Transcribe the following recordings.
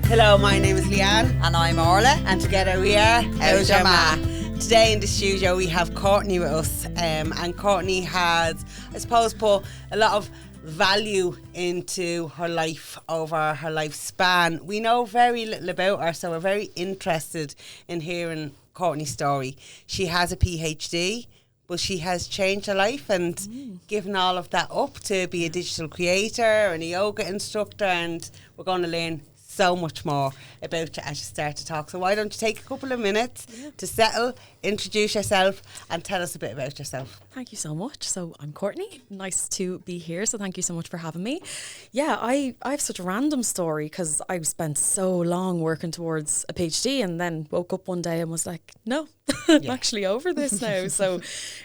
Hello, my name is Leanne. And I'm Orla. And together we are How's Your Ma? Today in the studio we have Courtney with us. And Courtney has, I suppose, put a lot of value into her life over her lifespan. We know very little about her, so we're very interested in hearing Courtney's story. She has a PhD, but she has changed her life and given all of that up to be a digital creator and a yoga instructor, and we're going to learn so much more about you as you start to talk. So why don't you take a couple of minutes to settle, introduce yourself and tell us a bit about yourself. Thank you so much. So I'm Courtney. Nice to be here. So thank you so much for having me. Yeah, I have such a random story because I spent so long working towards a PhD and then woke up one day and was like, no, I'm actually over this now. So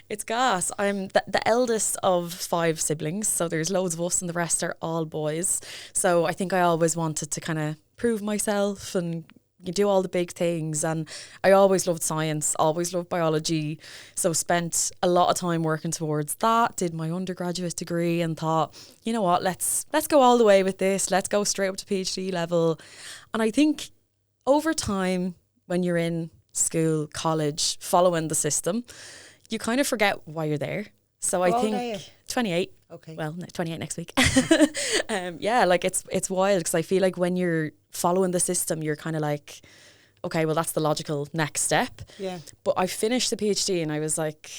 it's gas. I'm the eldest of 5 siblings. So there's loads of us and the rest are all boys. So I think I always wanted to kind of prove myself and you do all the big things, and I always loved science, always loved biology, so spent a lot of time working towards that, did my undergraduate degree and thought, you know what, let's go all the way with this, let's go straight up to PhD level. And I think over time when you're in school, college, following the system, you kind of forget why you're there. So I think 28. Okay. Well, 28 next week. Yeah, like it's wild because I feel like when you're following the system, you're kind of like, okay, well, that's the logical next step. Yeah. But I finished the PhD and I was like,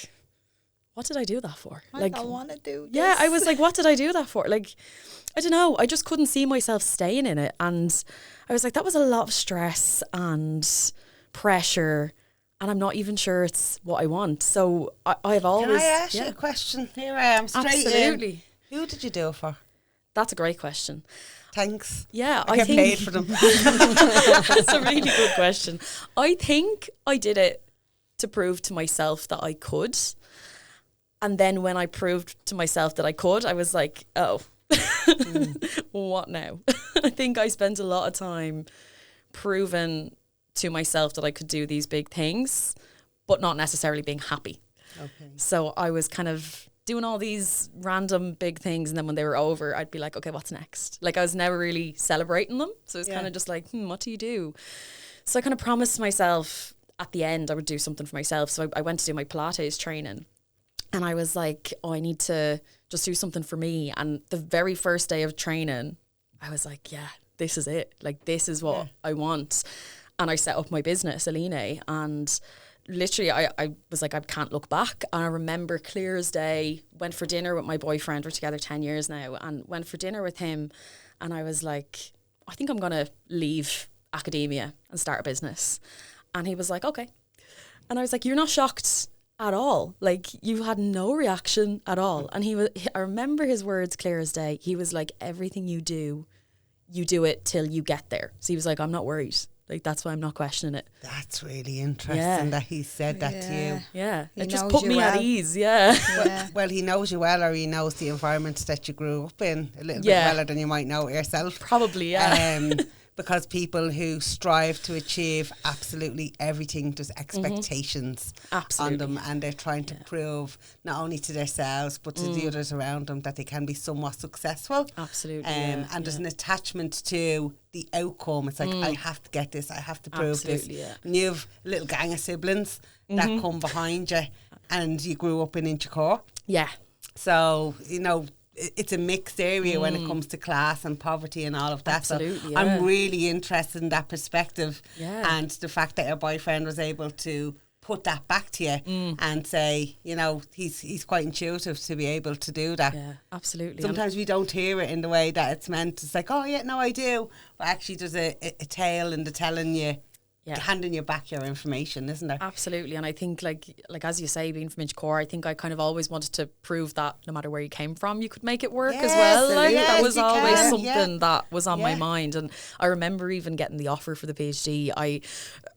what did I do that for? I don't want to do this. Yeah, I was like, what did I do that for? Like, I don't know. I just couldn't see myself staying in it. And I was like, that was a lot of stress and pressure. And I'm not even sure it's what I want. So I've always... Can I ask you a question? Here I am, straight Absolutely. in. Who did you do it for? That's a great question. Thanks. Yeah, I get think paid for them. That's a really good question. I think I did it to prove to myself that I could. And then when I proved to myself that I could, I was like, oh, what now? I think I spent a lot of time proving to myself that I could do these big things, but not necessarily being happy. Okay. So I was kind of doing all these random big things, and then when they were over, I'd be like, okay, what's next? Like I was never really celebrating them. So it was kind of just like, what do you do? So I kind of promised myself at the end I would do something for myself. So I went to do my Pilates training and I was like, oh, I need to just do something for me. And the very first day of training, I was like, yeah, this is it. Like, this is what I want. And I set up my business, Aligné, and literally I was like, I can't look back. And I remember clear as day, went for dinner with my boyfriend. We're together 10 years now, and went for dinner with him. And I was like, I think I'm going to leave academia and start a business. And he was like, okay. And I was like, you're not shocked at all. Like, you had no reaction at all. And I remember his words clear as day. He was like, everything you do it till you get there. So he was like, I'm not worried. Like, that's why I'm not questioning it. That's really interesting that he said that to you. Yeah. He It just knows put you me well. at ease. Yeah. Well, he knows you well, or he knows the environment that you grew up in a little bit better than you might know it yourself. Probably, yeah. Because people who strive to achieve absolutely everything, there's expectations on them, and they're trying to prove not only to themselves but to the others around them that they can be somewhat successful. Absolutely. And there's an attachment to the outcome. It's like, I have to get this, I have to prove this. Yeah. And you have a little gang of siblings that come behind you, and you grew up in Inchicore. Yeah. So, you know, it's a mixed area when it comes to class and poverty and all of that. Absolutely, so I'm really interested in that perspective, and the fact that your boyfriend was able to put that back to you and say, you know, he's quite intuitive to be able to do that. Yeah, absolutely. Sometimes we don't hear it in the way that it's meant. It's like, oh yeah, no, I do. But actually there's a tale in the telling you, handing you back your information, isn't there? Absolutely. And I think like as you say, being from Inchicore, I think I kind of always wanted to prove that no matter where you came from, you could make it work as well. Like, that was always something that was on my mind. And I remember even getting the offer for the PhD. I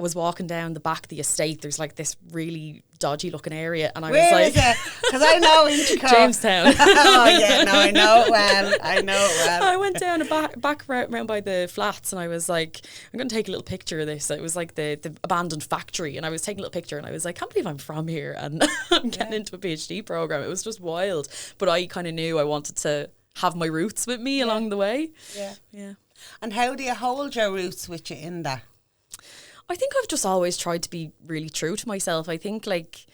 was walking down the back of the estate. There's like this really dodgy looking area, and I was like, because I know Inchicore. Jamestown. Oh yeah, no, I know it well. I went down a back round by the flats, and I was like, I'm going to take a little picture of this. It was like the abandoned factory, and I was taking a little picture, and I was like, I can't believe I'm from here and I'm getting into a PhD program. It was just wild, but I kind of knew I wanted to have my roots with me along the way. Yeah. And how do you hold your roots with you in that? I think I've just always tried to be really true to myself. I think like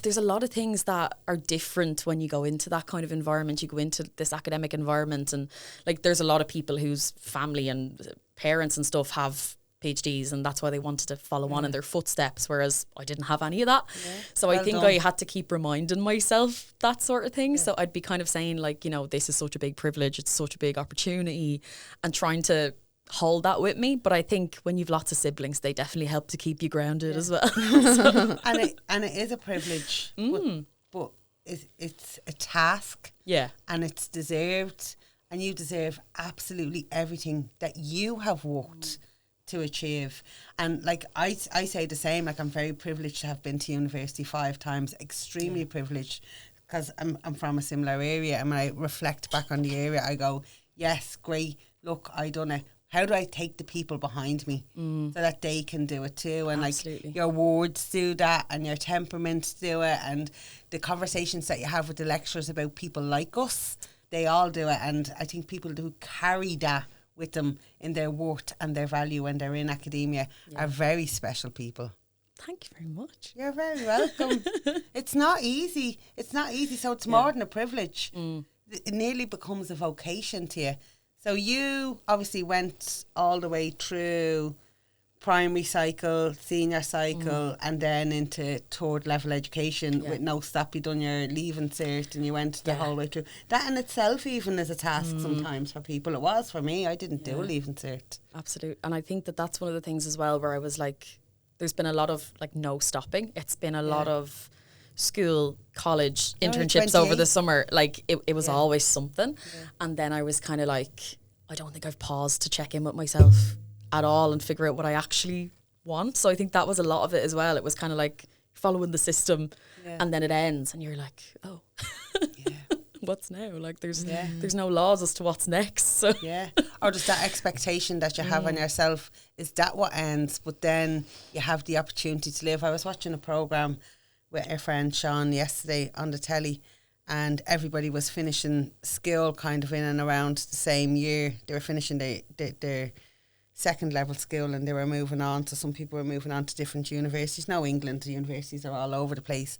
there's a lot of things that are different when you go into that kind of environment. You go into this academic environment, and like there's a lot of people whose family and parents and stuff have PhDs, and that's why they wanted to follow on in their footsteps, whereas I didn't have any of that. So I think I had to keep reminding myself that sort of thing. So I'd be kind of saying like, you know, this is such a big privilege, it's such a big opportunity, and trying to hold that with me. But I think when you've lots of siblings, they definitely help to keep you grounded as well. and it is a privilege, but it's a task, and it's deserved, and you deserve absolutely everything that you have worked to achieve. And like I say the same, like I'm very privileged to have been to university 5 times, extremely privileged, because I'm from a similar area, and when I reflect back on the area, I go, yes, great, look, I done it. How do I take the people behind me so that they can do it too? And Absolutely. like your words do that, and your temperaments do it, and the conversations that you have with the lecturers about people like us, they all do it. And I think people who carry that with them in their worth and their value when they're in academia are very special people. Thank you very much. You're very welcome. It's not easy. It's not easy. So it's more than a privilege. It nearly becomes a vocation to you. So you obviously went all the way through primary cycle, senior cycle, and then into 3rd level education with no stop. You done your leaving cert, and you went the whole way through. That in itself even is a task sometimes for people. It was for me. I didn't do a leaving cert. Absolutely. And I think that that's one of the things as well where I was like, there's been a lot of like no stopping. It's been a lot of school, college, internships over the summer. Like it was always something. And then I was kind of like, I don't think I've paused to check in with myself at all and figure out what I actually want. So I think that was a lot of it as well. It was kind of like following the system and then it ends and you're like, oh, what's now? Like there's no laws as to what's next. So. Yeah. Or just that expectation that you have on yourself, is that what ends? But then you have the opportunity to live. I was watching a programme with our friend Shannon yesterday on the telly, and everybody was finishing school kind of in and around the same year. They were finishing their 2nd level school, and they were moving on. So some people were moving on to different universities. Now England, the universities are all over the place.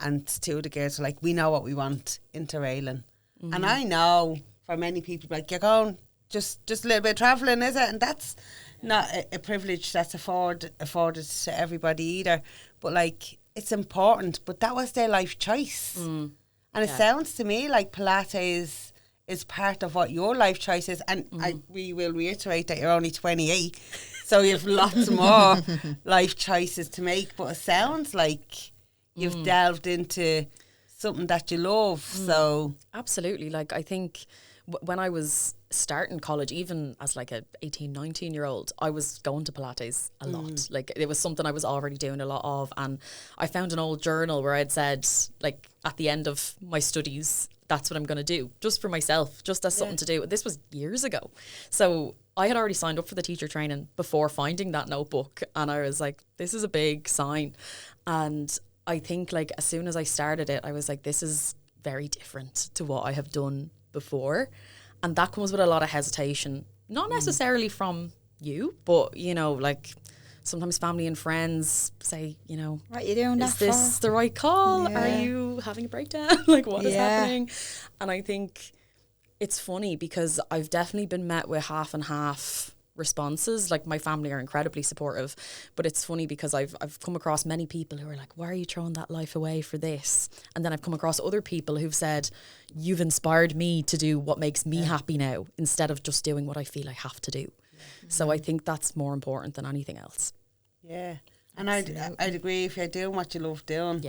And 2 of the girls were like, we know what we want, interrailing. And I know for many people, like, you're going, just a little bit of travelling, is it? And that's not a privilege that's afforded to everybody either. But like, it's important, but that was their life choice. And it sounds to me like Pilates is part of what your life choice is. And we will reiterate that you're only 28, so you have lots more life choices to make. But it sounds like you've delved into something that you love. So absolutely. Like I think when I was starting college, even as like a 18, 19-year-old, I was going to Pilates a lot. Like it was something I was already doing a lot of. And I found an old journal where I'd said, like, at the end of my studies, that's what I'm going to do, just for myself, just as something to do. This was years ago. So I had already signed up for the teacher training before finding that notebook. And I was like, this is a big sign. And I think like as soon as I started it, I was like, this is very different to what I have done before. And that comes with a lot of hesitation, not necessarily from you, but, you know, like sometimes family and friends say, you know, what are you doing is this the right call? Are you having a breakdown? Like what is happening? And I think it's funny because I've definitely been met with half and half responses. Like my family are incredibly supportive, but it's funny because I've come across many people who are like, why are you throwing that life away for this? And then I've come across other people who've said, you've inspired me to do what makes me happy now instead of just doing what I feel I have to do. So I think that's more important than anything else. Yeah. And I'd agree, if you're doing what you love doing,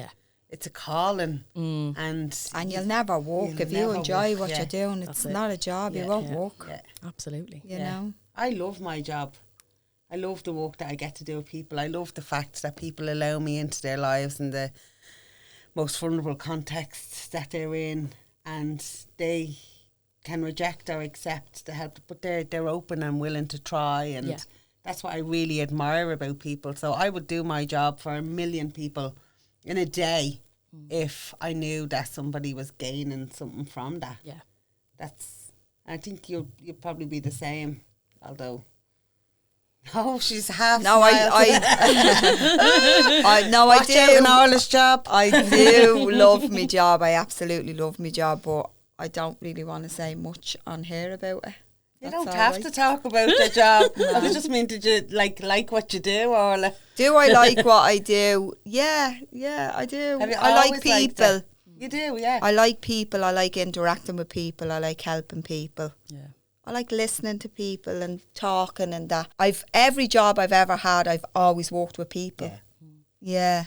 it's a calling. And you'll never walk if you enjoy what you're doing. It's not a job, you won't walk. Absolutely. You know? I love my job. I love the work that I get to do with people. I love the fact that people allow me into their lives in the most vulnerable contexts that they're in, and they can reject or accept the help, but they're open and willing to try, and that's what I really admire about people. So I would do my job for 1 million people in a day if I knew that somebody was gaining something from that. I think you'll probably be the same, although. Oh, she's half. No, I no, I Watch do. out in Orla's job. I do love my job. I absolutely love my job, but I don't really want to say much on here about it. You That's don't all have right. to talk about the job. I just mean, did you like what you do, Orla? Do I like what I do? Yeah, I do. Have you I like always liked people. it? You do, yeah. I like people. I like interacting with people. I like helping people. Yeah. I like listening to people and talking and that. Every job I've ever had, I've always worked with people. Yeah.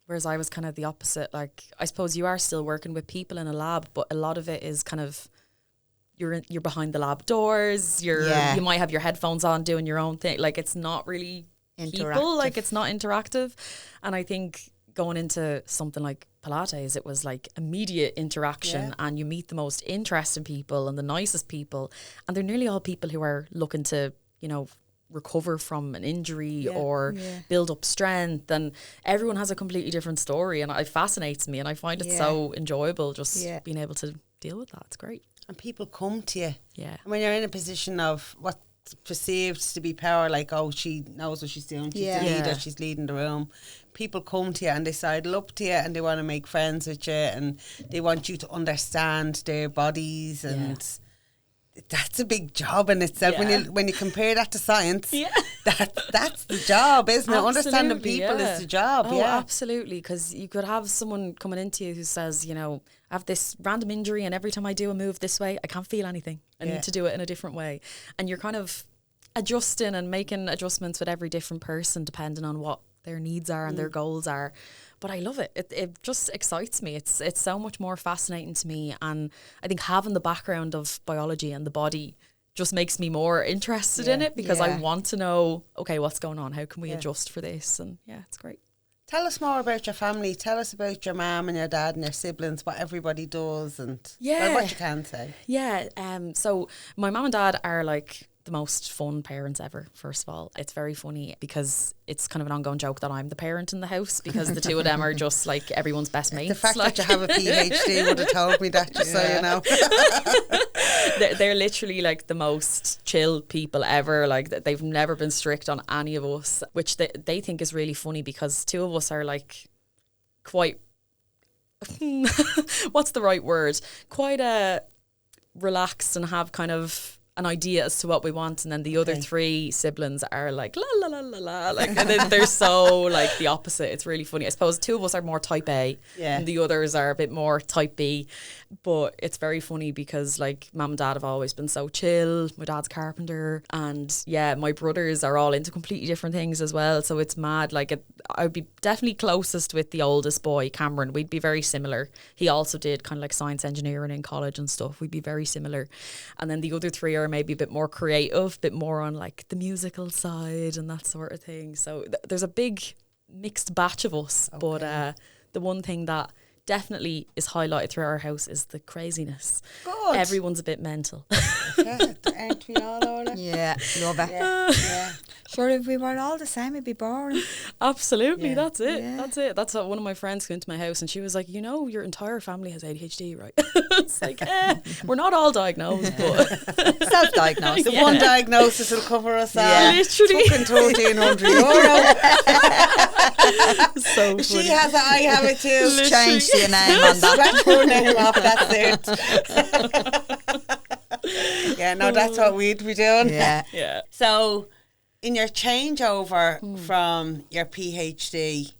Whereas I was kind of the opposite. Like, I suppose you are still working with people in a lab, but a lot of it is kind of you're behind the lab doors. You might have your headphones on doing your own thing. Like, it's not really people. Like, it's not interactive. And I think going into something like Pilates, it was like immediate interaction, and you meet the most interesting people and the nicest people, and they're nearly all people who are looking to, you know, recover from an injury or build up strength, and everyone has a completely different story, and it fascinates me, and I find it so enjoyable just being able to deal with that. It's great. And people come to you. Yeah. And when you're in a position of what's perceived to be power, like, oh, she knows what she's doing, she's the leader, she's leading the room. People come to you and they sidle up to you and they want to make friends with you and they want you to understand their bodies, and that's a big job in itself. When you compare that to science, that's the job, isn't it? Understanding people is the job. Oh, absolutely. Because you could have someone coming into you who says, you know, I have this random injury and every time I do a move this way, I can't feel anything. I need to do it in a different way. And you're kind of adjusting and making adjustments with every different person depending on what their needs are and their goals are. But I love it. It just excites me. It's so much more fascinating to me. And I think having the background of biology and the body just makes me more interested in it, because I want to know, okay, what's going on? How can we adjust for this? And it's great. Tell us more about your family. Tell us about your mum and your dad and your siblings, what everybody does, and what you can say. Yeah. So my mum and dad are like the most fun parents ever. First of all, it's very funny because it's kind of an ongoing joke that I'm the parent in the house, because the two of them are just like everyone's best mates. The fact that you have a PhD would have told me that, just so you know. They're literally like the most chill people ever. Like, they've never been strict on any of us, which they think is really funny, because two of us are like quite what's the right word? Quite relaxed and have kind of an idea as to what we want, and then the other three siblings are like la la la la la, like, and then they're so like the opposite. It's really funny. I suppose two of us are more type A, and the others are a bit more type B. But it's very funny because like mum and dad have always been so chill. My dad's a carpenter, and my brothers are all into completely different things as well. So it's mad. Like, I would be definitely closest with the oldest boy, Cameron. We'd be very similar. He also did kind of like science engineering in college and stuff. We'd be very similar. And then the other three are maybe a bit more creative, a bit more on like the musical side and that sort of thing. So there's a big mixed batch of us. But the one thing that definitely is highlighted through our house is the craziness. Good. Everyone's a bit mental. Aren't we all, Orla? Yeah, love it. Yeah. Sure, if we were all the same, it'd be boring. Absolutely, that's it. Yeah. That's it. That's what one of my friends came into my house and she was like, you know, your entire family has ADHD, right? It's like, we're not all diagnosed, but Self-diagnosed. The one diagnosis will cover us all. Literally. Fucking €1,300. So funny. She has it, I have it too. Literally. Change your name on that. Scratch her name off, that's it. Yeah, no, that's what we'd be doing. Yeah. So, in your changeover from your PhD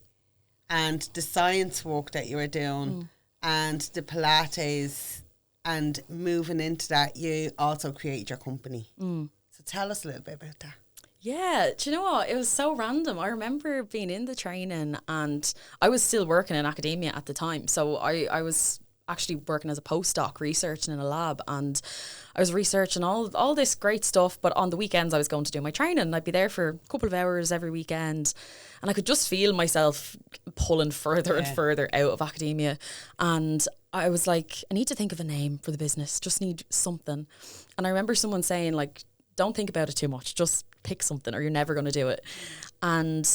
and the science work that you were doing and the Pilates and moving into that, you also created your company. So tell us a little bit about that. Yeah, do you know what? It was so random. I remember being in the training and I was still working in academia at the time. So I was actually working as a postdoc, researching in a lab, and I was researching all this great stuff, but on the weekends I was going to do my training. I'd be there for a couple of hours every weekend, and I could just feel myself pulling further and further out of academia. And I was like, I need to think of a name for the business, just need something. And I remember someone saying, like, don't think about it too much, just pick something or you're never going to do it. And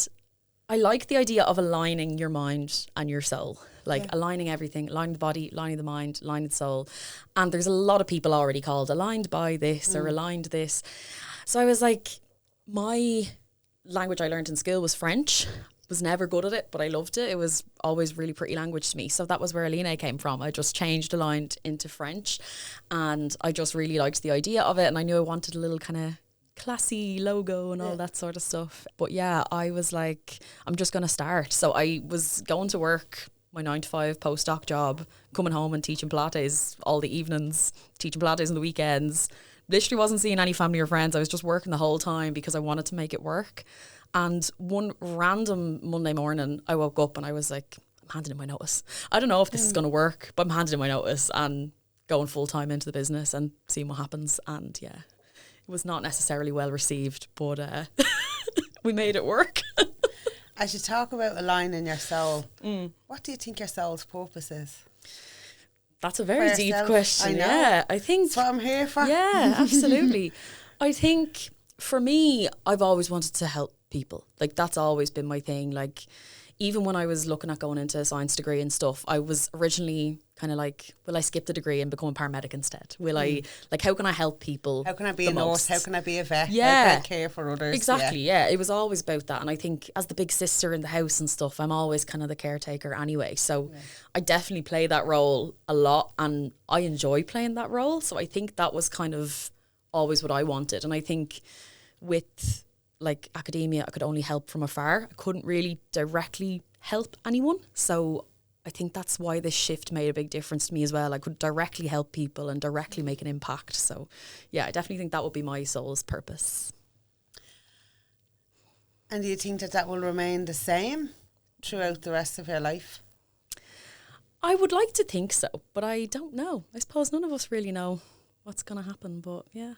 I like the idea of aligning your mind and your soul, like aligning everything, aligning the body, aligning the mind, aligning the soul. And there's a lot of people already called aligned by this or aligned this. So I was like, my language I learned in school was French. Was never good at it, but I loved it. It was always really pretty language to me. So that was where Aligné came from. I just changed aligned into French, and I just really liked the idea of it. And I knew I wanted a little kind of classy logo and all that sort of stuff. But yeah, I was like, I'm just going to start. So I was going to work, my 9-to-5 postdoc job, coming home and teaching Pilates all the evenings, teaching Pilates on the weekends. Literally wasn't seeing any family or friends. I was just working the whole time because I wanted to make it work. And one random Monday morning, I woke up and I was like, I'm handing in my notice. I don't know if this is going to work, but I'm handing in my notice and going full time into the business and seeing what happens. And yeah, it was not necessarily well received, but we made it work. As you talk about aligning your soul, what do you think your soul's purpose is? That's a very deep question. I know. Yeah, I think that's what I'm here for. Yeah, absolutely. I think for me, I've always wanted to help people. Like, that's always been my thing. Like, even when I was looking at going into a science degree and stuff, I was originally kind of like, will I skip the degree and become a paramedic instead? Will I, like, how can I help people? How can I be a nurse? How can I be a vet? Yeah. How can I care for others? Exactly, yeah. It was always about that. And I think as the big sister in the house and stuff, I'm always kind of the caretaker anyway. So I definitely play that role a lot, and I enjoy playing that role. So I think that was kind of always what I wanted. And I think with like academia, I could only help from afar. I couldn't really directly help anyone. So I think that's why this shift made a big difference to me as well. I could directly help people and directly make an impact. So yeah, I definitely think that would be my soul's purpose. And do you think that that will remain the same throughout the rest of your life? I would like to think so, but I don't know. I suppose none of us really know what's going to happen, but yeah.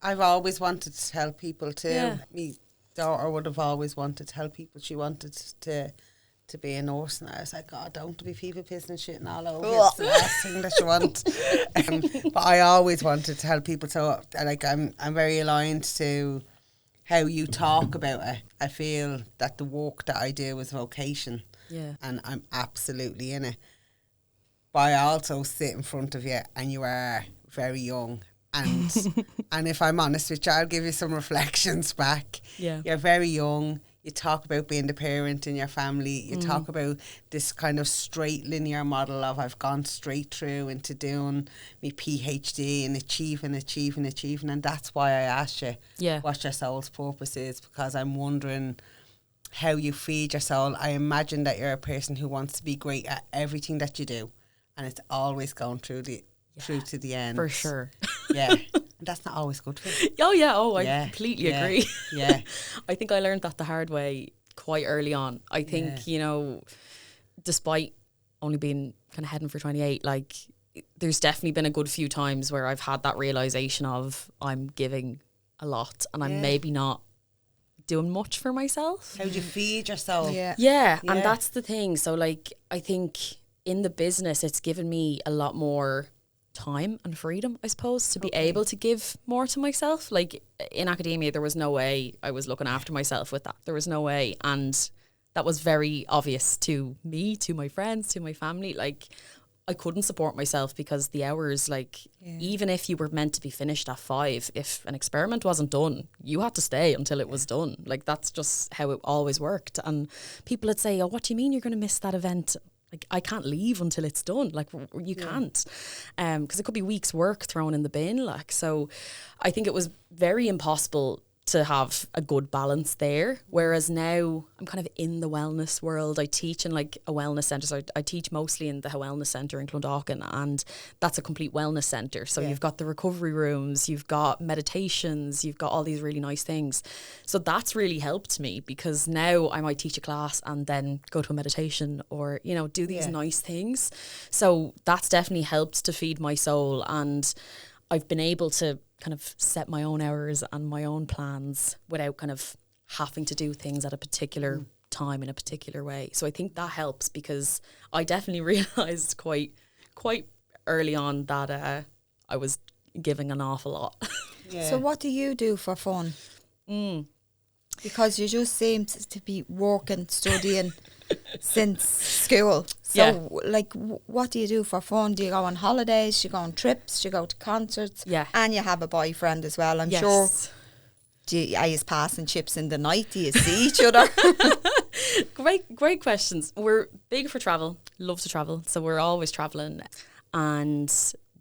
I've always wanted to help people too. Yeah. My daughter would have always wanted to help people. She wanted to be a nurse, and I was like, God, don't be people pissing and shitting all over. It's the last thing that you want. But I always wanted to help people. So like I'm very aligned to how you talk about it. I feel that the work that I do is vocation. Yeah. And I'm absolutely in it. But I also sit in front of you and you are very young. And and if I'm honest with you, I'll give you some reflections back. Yeah. You're very young. You talk about being the parent in your family. You talk about this kind of straight linear model of I've gone straight through into doing my PhD and achieving. And that's why I asked you what your soul's purpose is, because I'm wondering how you feed your soul. I imagine that you're a person who wants to be great at everything that you do, and it's always going through to the end. For sure. Yeah. And that's not always good for you. Oh, yeah. Oh, I completely agree. Yeah. I think I learned that the hard way quite early on. I think, you know, despite only being kind of heading for 28, like, there's definitely been a good few times where I've had that realisation of I'm giving a lot and I'm maybe not doing much for myself. How do you feed your soul? Yeah, and that's the thing. So, like, I think in the business, it's given me a lot more time and freedom, I suppose, to be able to give more to myself. Like, in academia, there was no way I was looking after myself with that. There was no way. And that was very obvious to me, to my friends, to my family. Like, I couldn't support myself because the hours, like, even if you were meant to be finished at 5, if an experiment wasn't done, you had to stay until it was done. Like, that's just how it always worked. And people would say, oh, what do you mean you're going to miss that event? Like, I can't leave until it's done. Like, you can't. Because it could be weeks' work thrown in the bin. Like, so I think it was very impossible to have a good balance there. Whereas now I'm kind of in the wellness world. I teach in like a wellness centre. So I teach mostly in the wellness centre in Clondalkin, and that's a complete wellness centre. So you've got the recovery rooms, you've got meditations, you've got all these really nice things. So that's really helped me, because now I might teach a class and then go to a meditation or, you know, do these nice things. So that's definitely helped to feed my soul, and I've been able to kind of set my own hours and my own plans without kind of having to do things at a particular time in a particular way. So I think that helps, because I definitely realised quite early on that I was giving an awful lot. So what do you do for fun? Because you just seem to be working, studying since school. So, like, what do you do for fun? Do you go on holidays? Do you go on trips? Do you go to concerts? Yeah. And you have a boyfriend as well, I'm sure. Are you passing chips in the night? Do you see each other? Great questions. We're big for travel, love to travel. So we're always traveling, and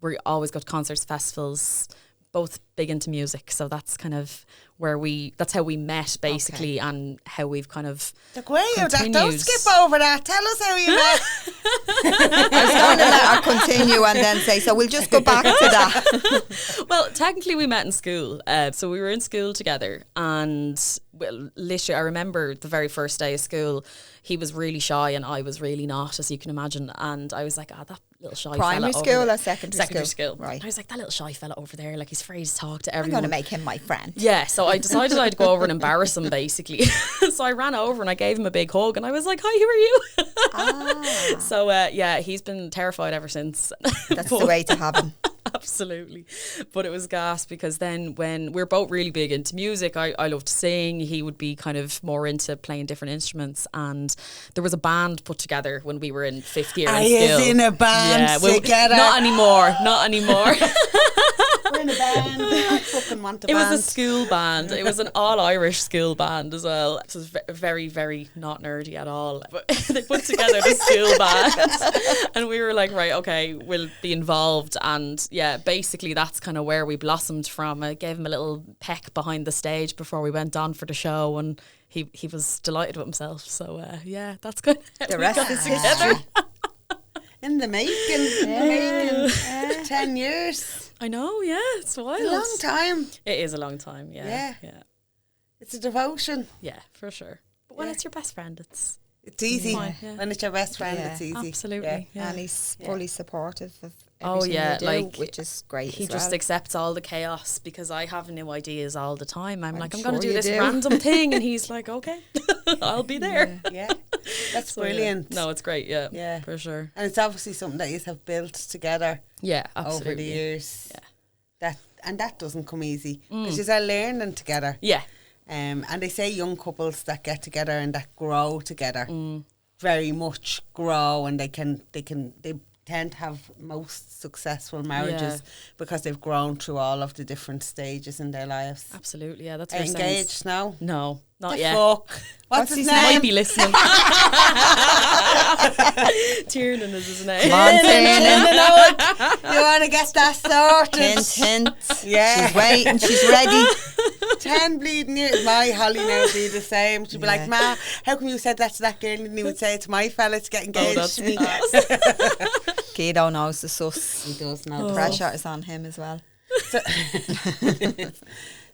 we always go to concerts, festivals, both big into music. So that's kind of that's how we met basically, and how we've kind of continued. Don't skip over that. Tell us how you met. I was going to let her continue and then say, so we'll just go back to that. Well, technically we met in school. So we were in school together, and literally I remember the very first day of school, he was really shy and I was really not, as you can imagine. And I was like, that little shy Primary fella school over or secondary school? Right. I was like, that little shy fella over there, like he's afraid to talk to everyone. I'm going to make him my friend. Yeah, so I decided I'd go over and embarrass him basically. So I ran over and I gave him a big hug and I was like, hi, who are you? So yeah, he's been terrified ever since. That's the way to have him. Absolutely. But it was gas, because then when we're both really big into music, I love to sing, he would be kind of more into playing different instruments, and there was a band put together when we were in 5th year I is in a band together. Not anymore. We're in a band. I fucking want a band. It was a school band. It was an all-Irish school band as well. It was very, very not nerdy at all. But they put together the school band and we were like, right, okay, we'll be involved. And yeah, basically that's kind of where we blossomed from. I gave him a little peck behind the stage before we went on for the show, and he was delighted with himself. So yeah, that's good. The rest is history. In the making. 10 years. I know, yeah, it's wild. A long time. It is a long time, yeah. It's a devotion. Yeah, for sure. But when it's your best friend, it's easy. Yeah. When it's your best friend, it's easy. Absolutely. Yeah. And he's fully supportive of everything you do, which is great. He just accepts all the chaos, because I have new ideas all the time. I'm like, I'm sure going to do this random thing, and he's like, okay, I'll be there. Yeah. That's brilliant. No, it's great. Yeah, for sure. And it's obviously something that you have built together. Yeah, absolutely. Over the years. Yeah. That doesn't come easy, because you're learning together. Yeah. And they say young couples that get together and that grow together very much grow, and they tend to have most successsucul marriages because they've grown through all of the different stages in their lives. Absolutely, yeah. That's engaged now? No, not the yet. Fuck. What's his name? Might be listening. Tiernan is his name. Come on, Tiernan. You want to get that sorted? Hint. Yeah. She's waiting. She's ready. 10 bleeding years. My Holly now would be the same. She'd be like, Ma, how come you said that to that girl? And he would say it to my fella to get engaged. Oh, that's me. Guido knows the sus. He does know. The pressure is on him as well.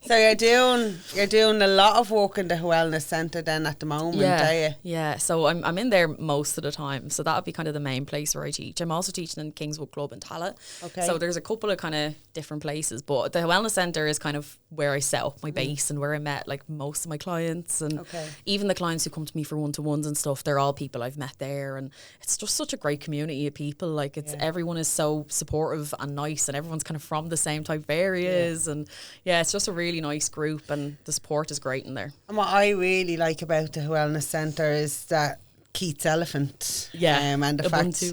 So you're doing a lot of work in the wellness centre then at the moment, are you? Yeah, so I'm in there most of the time. So that would be kind of the main place where I teach. I'm also teaching in Kingswood Club in Tallaght. Okay. So there's a couple of kind of different places, but the wellness centre is kind of where I set up my base and where I met like most of my clients, and even the clients who come to me for one-to-ones and stuff, they're all people I've met there, and it's just such a great community of people. Like everyone is so supportive and nice, and everyone's kind of from the same type of areas, and it's just a really nice group, and the support is great in there. And what I really like about the wellness centre is that Keith's elephant. And the fact,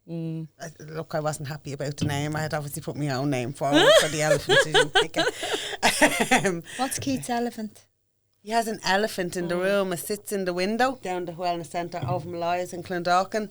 look, I wasn't happy about the name. I had obviously put my own name forward for the elephant. So didn't pick it. What's Keith's elephant? He has an elephant in the room. It sits in the window down the wellness centre over Malayas in Clondalkin.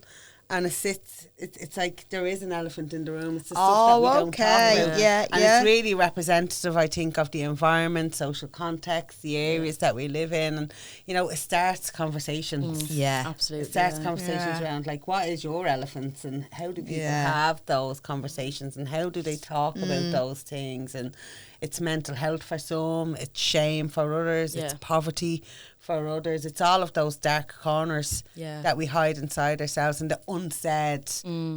And it's like there is an elephant in the room. It's the stuff that we don't talk about. And it's really representative, I think, of the environment, social context, the areas that we live in. And, it starts conversations. Yeah. Absolutely. It starts conversations around, like, what is your elephants, and how do people have those conversations, and how do they talk about those things? And it's mental health for some, it's shame for others, it's poverty for others. It's all of those dark corners that we hide inside ourselves, and the unsaid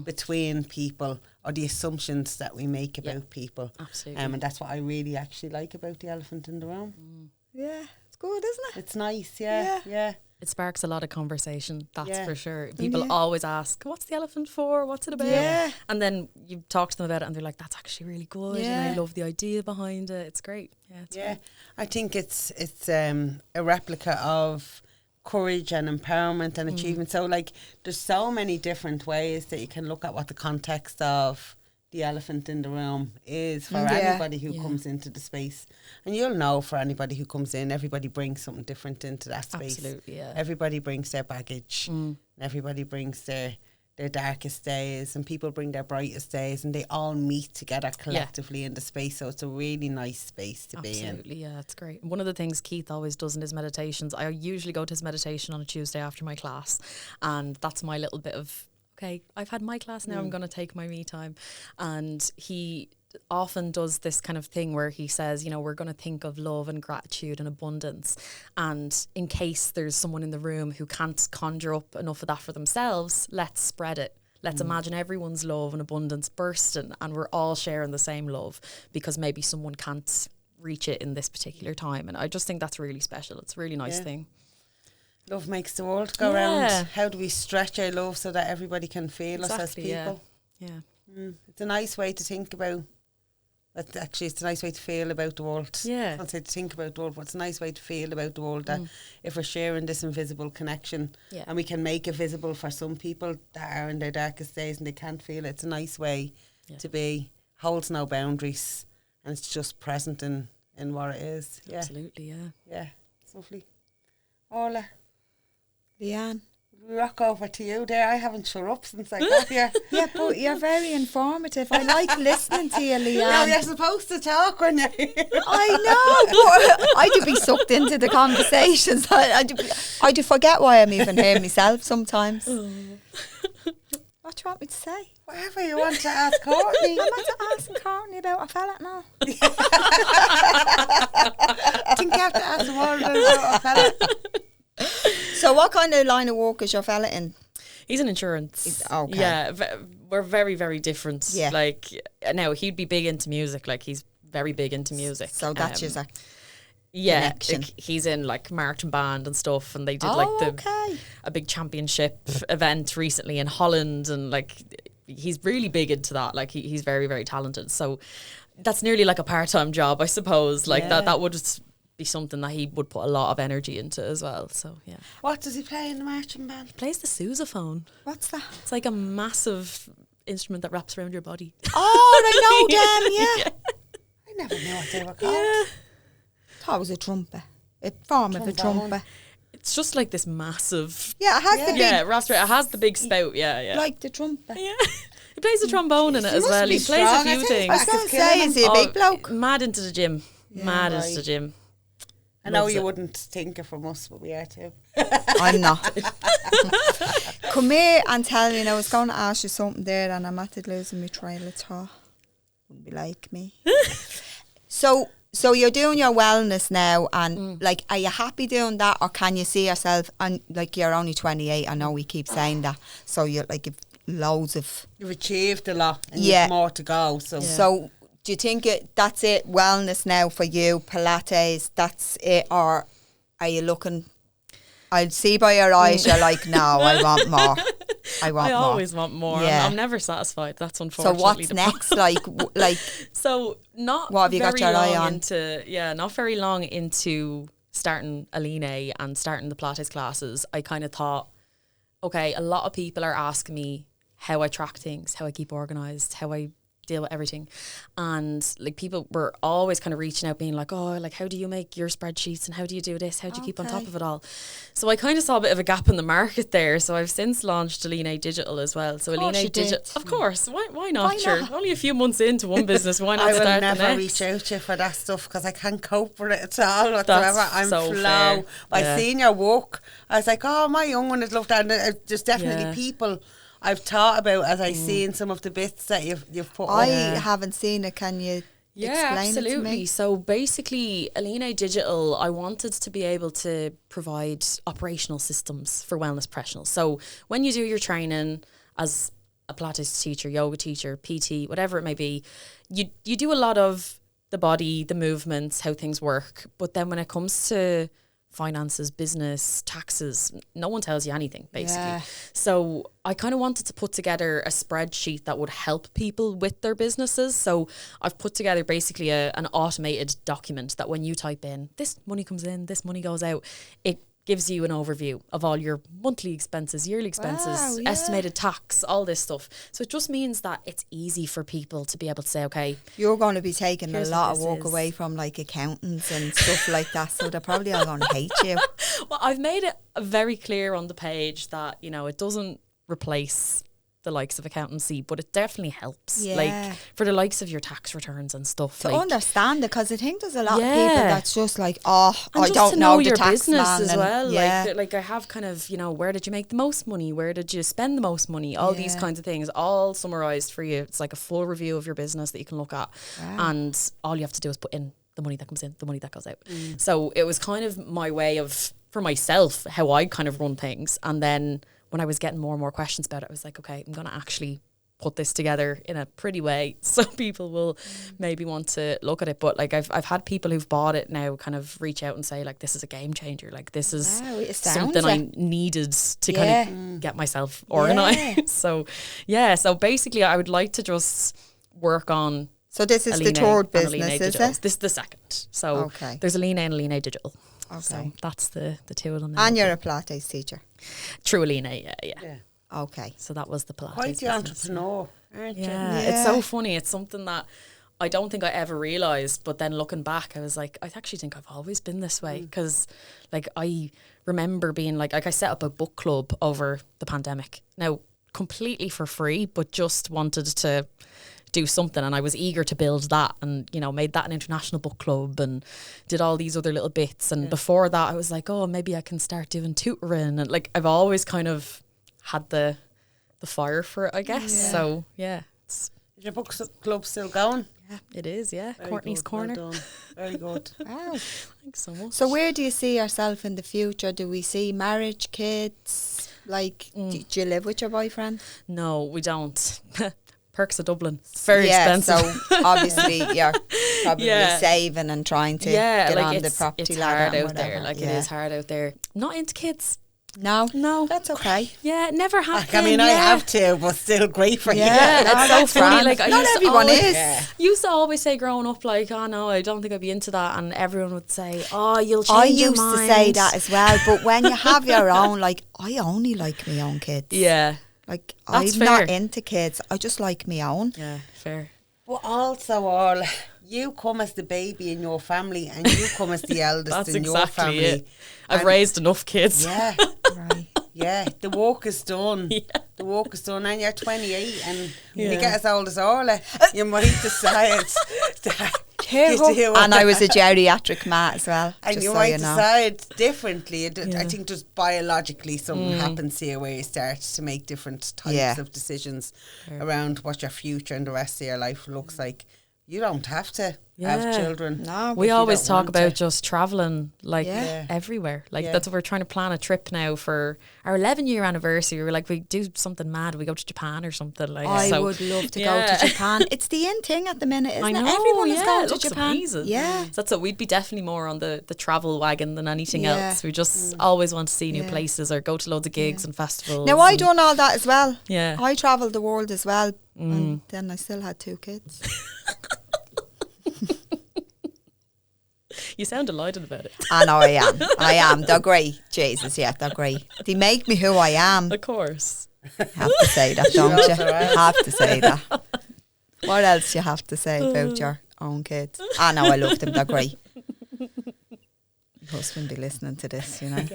between people, or the assumptions that we make about people. Absolutely. And that's what I really actually like about the elephant in the room. Yeah, it's good, isn't it? It's nice, yeah. It sparks a lot of conversation, that's Yeah. for sure. People always ask, what's the elephant for? What's it about? Yeah. And then you talk to them about it and they're like, that's actually really good. And Yeah. I love the idea behind it. It's great. Yeah, it's Yeah, great. I think it's a replica of courage and empowerment and achievement. So like there's so many different ways that you can look at what the context of the elephant in the room is for anybody who comes into the space. And you'll know for anybody who comes in, everybody brings something different into that space. Absolutely, yeah. Everybody brings their baggage. And everybody brings their darkest days, and people bring their brightest days, and they all meet together collectively in the space. So it's a really nice space to be in. Absolutely, yeah, it's great. One of the things Keith always does in his meditations, I usually go to his meditation on a Tuesday after my class, and that's my little bit of, okay, I've had my class now, I'm going to take my me time. And he often does this kind of thing where he says, you know, we're going to think of love and gratitude and abundance, and in case there's someone in the room who can't conjure up enough of that for themselves, let's spread it. Let's imagine everyone's love and abundance bursting, and we're all sharing the same love, because maybe someone can't reach it in this particular time. And I just think that's really special. It's a really nice thing. Love makes the world go round. How do we stretch our love so that everybody can feel us as people? Yeah. It's a nice way to think about. Actually, it's a nice way to feel about the world. Yeah. I can't say to think about the world, but it's a nice way to feel about the world, that if we're sharing this invisible connection and we can make it visible for some people that are in their darkest days and they can't feel it, it's a nice way to be. Holds no boundaries, and it's just present in what it is. Yeah. Absolutely, yeah. Yeah, it's lovely. Orla, Leanne. we rock over to you there. I haven't shut up since I got here. Yeah, but you're very informative. I like listening to you, Leanne. No, you're supposed to talk when you're here. I know, but I do be sucked into the conversations. I do forget why I'm even here myself sometimes. What do you want me to say? Whatever you want to ask Courtney. I want to ask Courtney about a fella now. I think you have to ask them all about a fella. So what kind of line of work is your fella in? He's in insurance. Okay. Yeah, we're very, very different. Yeah. Like, now he'd be big into music. Like, he's very big into music. So that's just a yeah, connection. like, he's in like marching band and stuff, and they did a big championship event recently in Holland, and like he's really big into that. Like he's very, very talented. So that's nearly like a part-time job, I suppose. Like that would be something that he would put a lot of energy into as well. So yeah. What does he play in the marching band? He plays the sousaphone. What's that? It's like a massive instrument that wraps around your body. Oh, I know them, yeah. I never knew what they were called. Yeah. Thought it was a trumpet. A form of a trumpet. It's just like this massive. Yeah, it has the big. Yeah, wraps around. It has the big spout. Yeah. Like the trumpet. Yeah. He plays the trombone in it as well. He plays strong, a I few think. I things. was going to say, is he a big bloke? Mad into the gym. Mad into the gym. I know Loves you it. wouldn't think it from us, but we are too. I'm not. Come here and tell you, I was going to ask you something there, and I'm at it losing my trail of thought. Wouldn't be like me. So you're doing your wellness now, and like, are you happy doing that, or can you see yourself? And like, you're only 28. I know we keep saying that. So you're like, you've loads of. You've achieved a lot, and you've more to go. So do you think that's it? Wellness now for you, Pilates. That's it, or are you looking? I'll see by your eyes. You're like, no, I want more. I always want more. Yeah. I'm never satisfied. That's unfortunately. So what's next? Like. So not what have you very got your long eye on? not very long into starting Aligné and starting the Pilates classes. I kind of thought, okay, a lot of people are asking me how I track things, how I keep organised, how I deal with everything. And like, people were always kind of reaching out, being like, oh, like, how do you make your spreadsheets, and how do you do this, how do you keep on top of it all? So I kind of saw a bit of a gap in the market there, so I've since launched Aligné Digital as well. So Aligné Digital, of course, why not? Sure, only a few months into one business, why not I will start never the reach next? out to you for that stuff, because I can't cope with it at all whatsoever. I'm so flow. fair. I seen your work. I was like, oh, my young one would love that. And there's definitely people I've thought about as I seen some of the bits that you've put I up. haven't seen it. Can you Yeah, explain absolutely. it to me? So basically, Aligné Digital, I wanted to be able to provide operational systems for wellness professionals. So when you do your training as a Pilates teacher, yoga teacher, PT, whatever it may be, you do a lot of the body, the movements, how things work. But then when it comes to finances, business, taxes. No one tells you anything, basically. Yeah. So I kind of wanted to put together a spreadsheet that would help people with their businesses. So I've put together basically an automated document that when you type in, this money comes in, this money goes out, it gives you an overview of all your monthly expenses, yearly expenses, Wow, yeah. estimated tax, all this stuff. So it just means that it's easy for people to be able to say, okay, You're going to be taking a Here's lot what of this work is. away from like accountants and stuff like that. So they're probably all going to hate you. well, I've made it very clear on the page that, you know, it doesn't replace the likes of accountancy, but it definitely helps. Yeah. Like for the likes of your tax returns and stuff. To like, understand it, because I think there's a lot of Yeah. people that's just like, oh, and I just don't to know the your tax business man. as and well. yeah. Like I have kind of, you know, where did you make the most money? Where did you spend the most money? All these Yeah. kinds of things, all summarized for you. It's like a full review of your business that you can look at. Wow. And all you have to do is put in the money that comes in, the money that goes out. So it was kind of my way of, for myself, how I kind of run things. And then when I was getting more and more questions about it, I was like, okay, I'm going to actually put this together in a pretty way so people will maybe want to look at it. But like I've had people who've bought it now kind of reach out and say like, this is a game changer, like this is Wow, it sounds something I it. needed to Yeah. kind of get myself organized. So basically I would like to just work on So this is the Aligné third and Aligné business, is Digital. it? This is the second. So Okay. there's Aligné and Aligné Digital. Okay. So that's the two of them now. And you're a Pilates teacher. True Aligné, yeah. Yeah. Okay. So that was the Pilates Quite the business. entrepreneur, aren't you? Yeah, it's so funny. It's something that I don't think I ever realised. But then looking back, I was like, I actually think I've always been this way. Because like I remember being like I set up a book club over the pandemic. Now, completely for free, but just wanted to do something, and I was eager to build that, and you know, made that an international book club and did all these other little bits. And before that I was like, oh, maybe I can start doing tutoring, and like I've always kind of had the fire for it, I guess. So yeah, Is your book club still going? it is. Yeah, Very Courtney's good, Corner. Well done. Very good. Wow. Thanks so much. So where do you see yourself in the future? Do we see marriage, kids? Like, do you live with your boyfriend? No, we don't. Perks of Dublin. It's very expensive. So obviously you're probably Yeah. saving and trying to get like on the it's property hard ladder and out there. whatever. Like it is hard out there. Not into kids. No, No. that's okay. Yeah, never have. I mean, been, I yeah. have to, but still great for Yeah. you. Yeah, No, it's that's so funny. grand. Like I Not used to everyone always, is. Yeah. Used to always say growing up, like, oh no, I don't think I'd be into that, and everyone would say, oh, you'll change I your used mind. to say that as well, but when you have your own, like, I only like my own kids. Yeah, Like, That's I'm not fair. into kids. I just like my own. yeah, fair. But also, all you come as the baby in your family, and you come as the eldest That's in your exactly family. it. I've And- raised enough kids. Yeah, Right. yeah. The work is done. Yeah. The work is done, and you're 28, and Yeah. you get as old as Orla, you might decide that you do And I was a geriatric mat as well, and just you so might you know. decide differently. I Yeah. think just biologically something happens here where you start to make different types Yeah. of decisions around what your future and the rest of your life looks like. You don't have to have Yeah. children. No, We if you always don't talk want about to. just traveling, like Yeah. everywhere. Like Yeah. that's what we're trying to plan a trip now for our 11-year anniversary. We're like, we do something mad. We go to Japan or something. Like I so, would love to yeah. go to Japan. It's the in thing at the minute, isn't I know, it? Everyone is yeah, going it to looks Japan. amazing. Yeah. So that's what we'd be definitely more on the travel wagon than anything Yeah. else. We just always want to see new Yeah. places or go to loads of gigs and festivals. Now, I and- done all that as well. Yeah. I travelled the world as well. And then I still had 2 kids. You sound delighted about it. I know I am. I am. They're great. Jesus, yeah, they're great. They make me who I am. Of course. Have to say that, don't you? also are. Have to say that. What else you have to say about your own kids? I know I love them. They're great. My husband be listening to this, you know.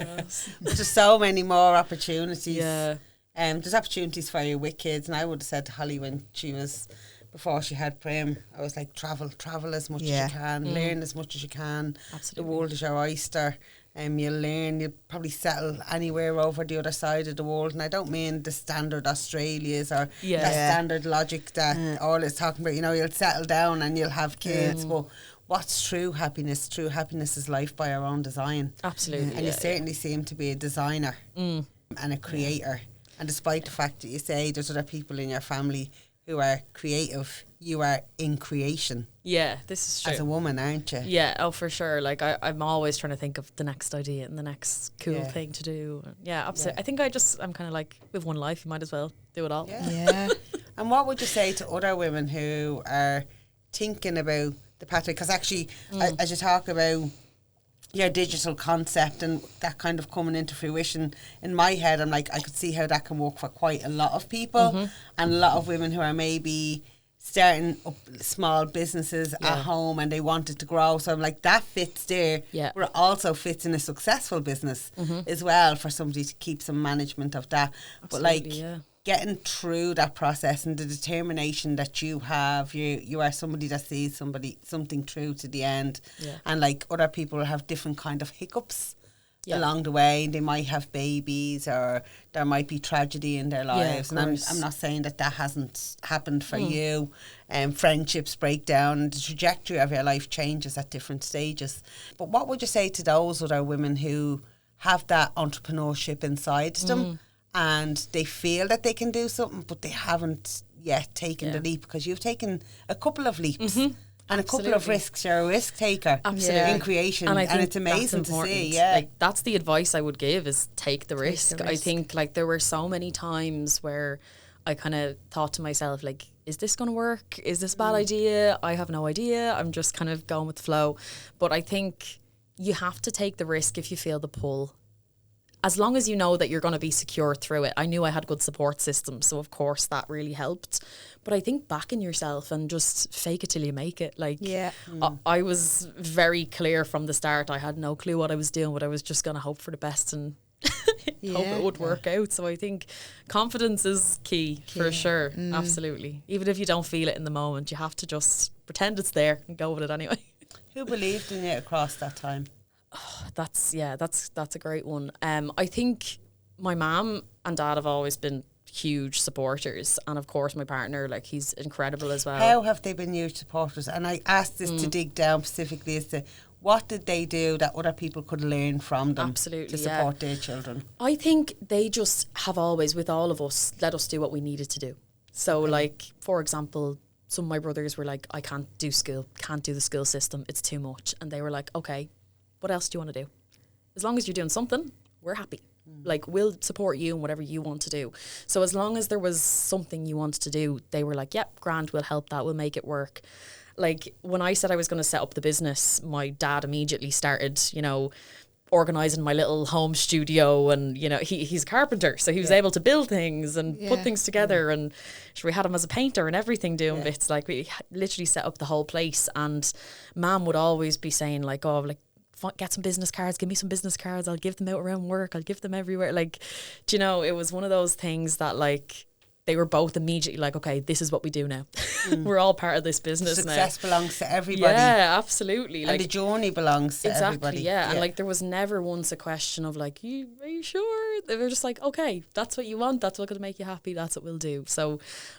There's so many more opportunities. Yeah. There's opportunities for you with kids, and I would have said to Holly when she was, before she had Prim, I was like, travel as much Yeah. as you can, learn as much as you can. Absolutely. The world is your oyster. You'll learn, you'll probably settle anywhere over the other side of the world. And I don't mean the standard Australias or Yeah. that Yeah. standard logic that all is talking about. You know, you'll settle down and you'll have kids. But what's true happiness? True happiness is life by our own design. Absolutely. And you certainly seem to be a designer and a creator. And despite the fact that you say there's other people in your family who are creative, you are in creation. Yeah, this is true. As a woman, aren't you? Yeah, oh, for sure. Like, I'm always trying to think of the next idea and the next cool thing to do. Yeah, absolutely. Yeah. I think I'm kind of like, with one life, you might as well do it all. Yeah. And what would you say to other women who are thinking about the pathway? Because actually, as you talk about your digital concept and that kind of coming into fruition, in my head, I'm like, I could see how that can work for quite a lot of people, and a lot of women who are maybe starting up small businesses at home and they want it to grow. So I'm like, that fits there. Yeah. But it also fits in a successful business as well, for somebody to keep some management of that. Absolutely, but like, yeah. getting through that process and the determination that you have, you are somebody that sees something through to the end. Yeah. And like, other people have different kind of hiccups Yeah. along the way. They might have babies, or there might be tragedy in their lives. of And course. I'm not saying that hasn't happened for you. Friendships break down, and the trajectory of your life changes at different stages. But what would you say to those other women who have that entrepreneurship inside them, and they feel that they can do something, but they haven't yet taken the leap? Because you've taken a couple of leaps and a couple of Absolutely. risks. You're a risk taker in creation, And I think it's amazing that's to see. important. Yeah, Like, that's the advice I would give, is take the risk. I risk. think, like, there were so many times where I kind of thought to myself, like, is this going to work? Is this a bad idea? I have no idea. I'm just kind of going with the flow. But I think you have to take the risk if you feel the pull. As long as you know that you're going to be secure through it. I knew I had good support systems, so of course that really helped. But I think backing yourself and just fake it till you make it. Like, I was very clear from the start. I had no clue what I was doing, but I was just going to hope for the best and hope it would work out. So I think confidence is key. For sure. Absolutely. Even if you don't feel it in the moment, you have to just pretend it's there and go with it anyway. Who believed in you across that time? That's a great one. I think my mum and dad have always been huge supporters, and of course my partner, like, he's incredible as well. How have they been huge supporters? And I asked this to dig down specifically as to what did they do that other people could learn from them Absolutely, to support their children? I think they just have always, with all of us, let us do what we needed to do. So like, for example, some of my brothers were like, I can't do the school system, it's too much. And they were like, okay, what else do you want to do? As long as you're doing something, we're happy. Like, we'll support you in whatever you want to do. So as long as there was something you wanted to do, they were like, yep, grand, we'll help that, we'll make it work. Like, when I said I was going to set up the business, my dad immediately started, organising my little home studio, and he's a carpenter, so he was able to build things and put things together, and we had him as a painter and everything, doing bits. Like, we literally set up the whole place, and Mum would always be saying, like, oh, like, get some business cards, give me some business cards, I'll give them out around work, I'll give them everywhere. Like, it was one of those things that, like, they were both immediately like, okay, this is what we do now. We're all part of this business now. Success belongs to everybody. Yeah, absolutely. And the journey belongs to everybody. Yeah. And like, there was never once a question of like, are you sure? They were just like, okay, that's what you want, that's what's going to make you happy, that's what we'll do. So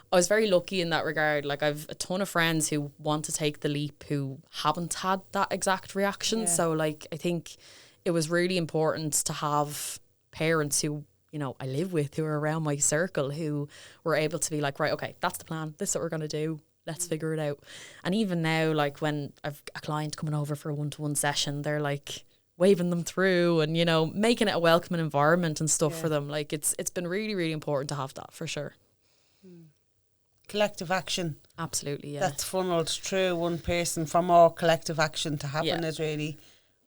I was very lucky in that regard. Like, I've a ton of friends who want to take the leap who haven't had that exact reaction. So like, I think it was really important to have parents who, I live with, who are around my circle, who were able to be like, right, okay, that's the plan, this is what we're going to do, let's figure it out. And even now, like, when I've a client coming over for a one-to-one session, they're like waving them through and, making it a welcoming environment and stuff for them. Like, it's been really, really important to have that, for sure. Collective action. Absolutely, yeah. That's funneled through one person for more collective action to happen is really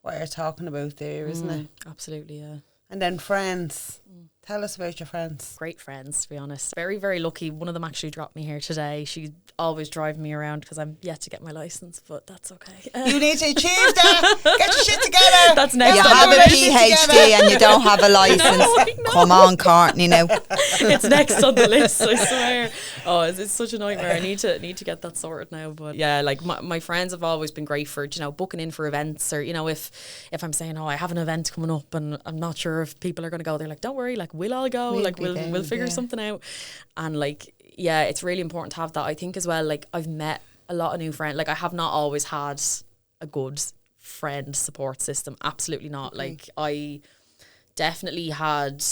what you're talking about there, isn't it? Absolutely, yeah. And then friends. Tell us about your friends. Great friends, to be honest. Very, very lucky. One of them actually dropped me here today. She always driving me around because I'm yet to get my license, but that's okay. You need to achieve that. Get your shit together. That's next. You have a PhD and you don't have a license. I know. Come on, Courtney, now. It's next on the list, I swear. Oh, it's such a nightmare. I need to get that sorted now. But yeah, like, my friends have always been great for, booking in for events, or, if I'm saying, oh, I have an event coming up and I'm not sure if people are going to go, they're like, don't worry, like, we'll all go, we'll figure something out. And like, yeah, it's really important to have that. I think as well, like, I've met a lot of new friends. Like, I have not always had a good friend support system. Absolutely not. Like, I definitely had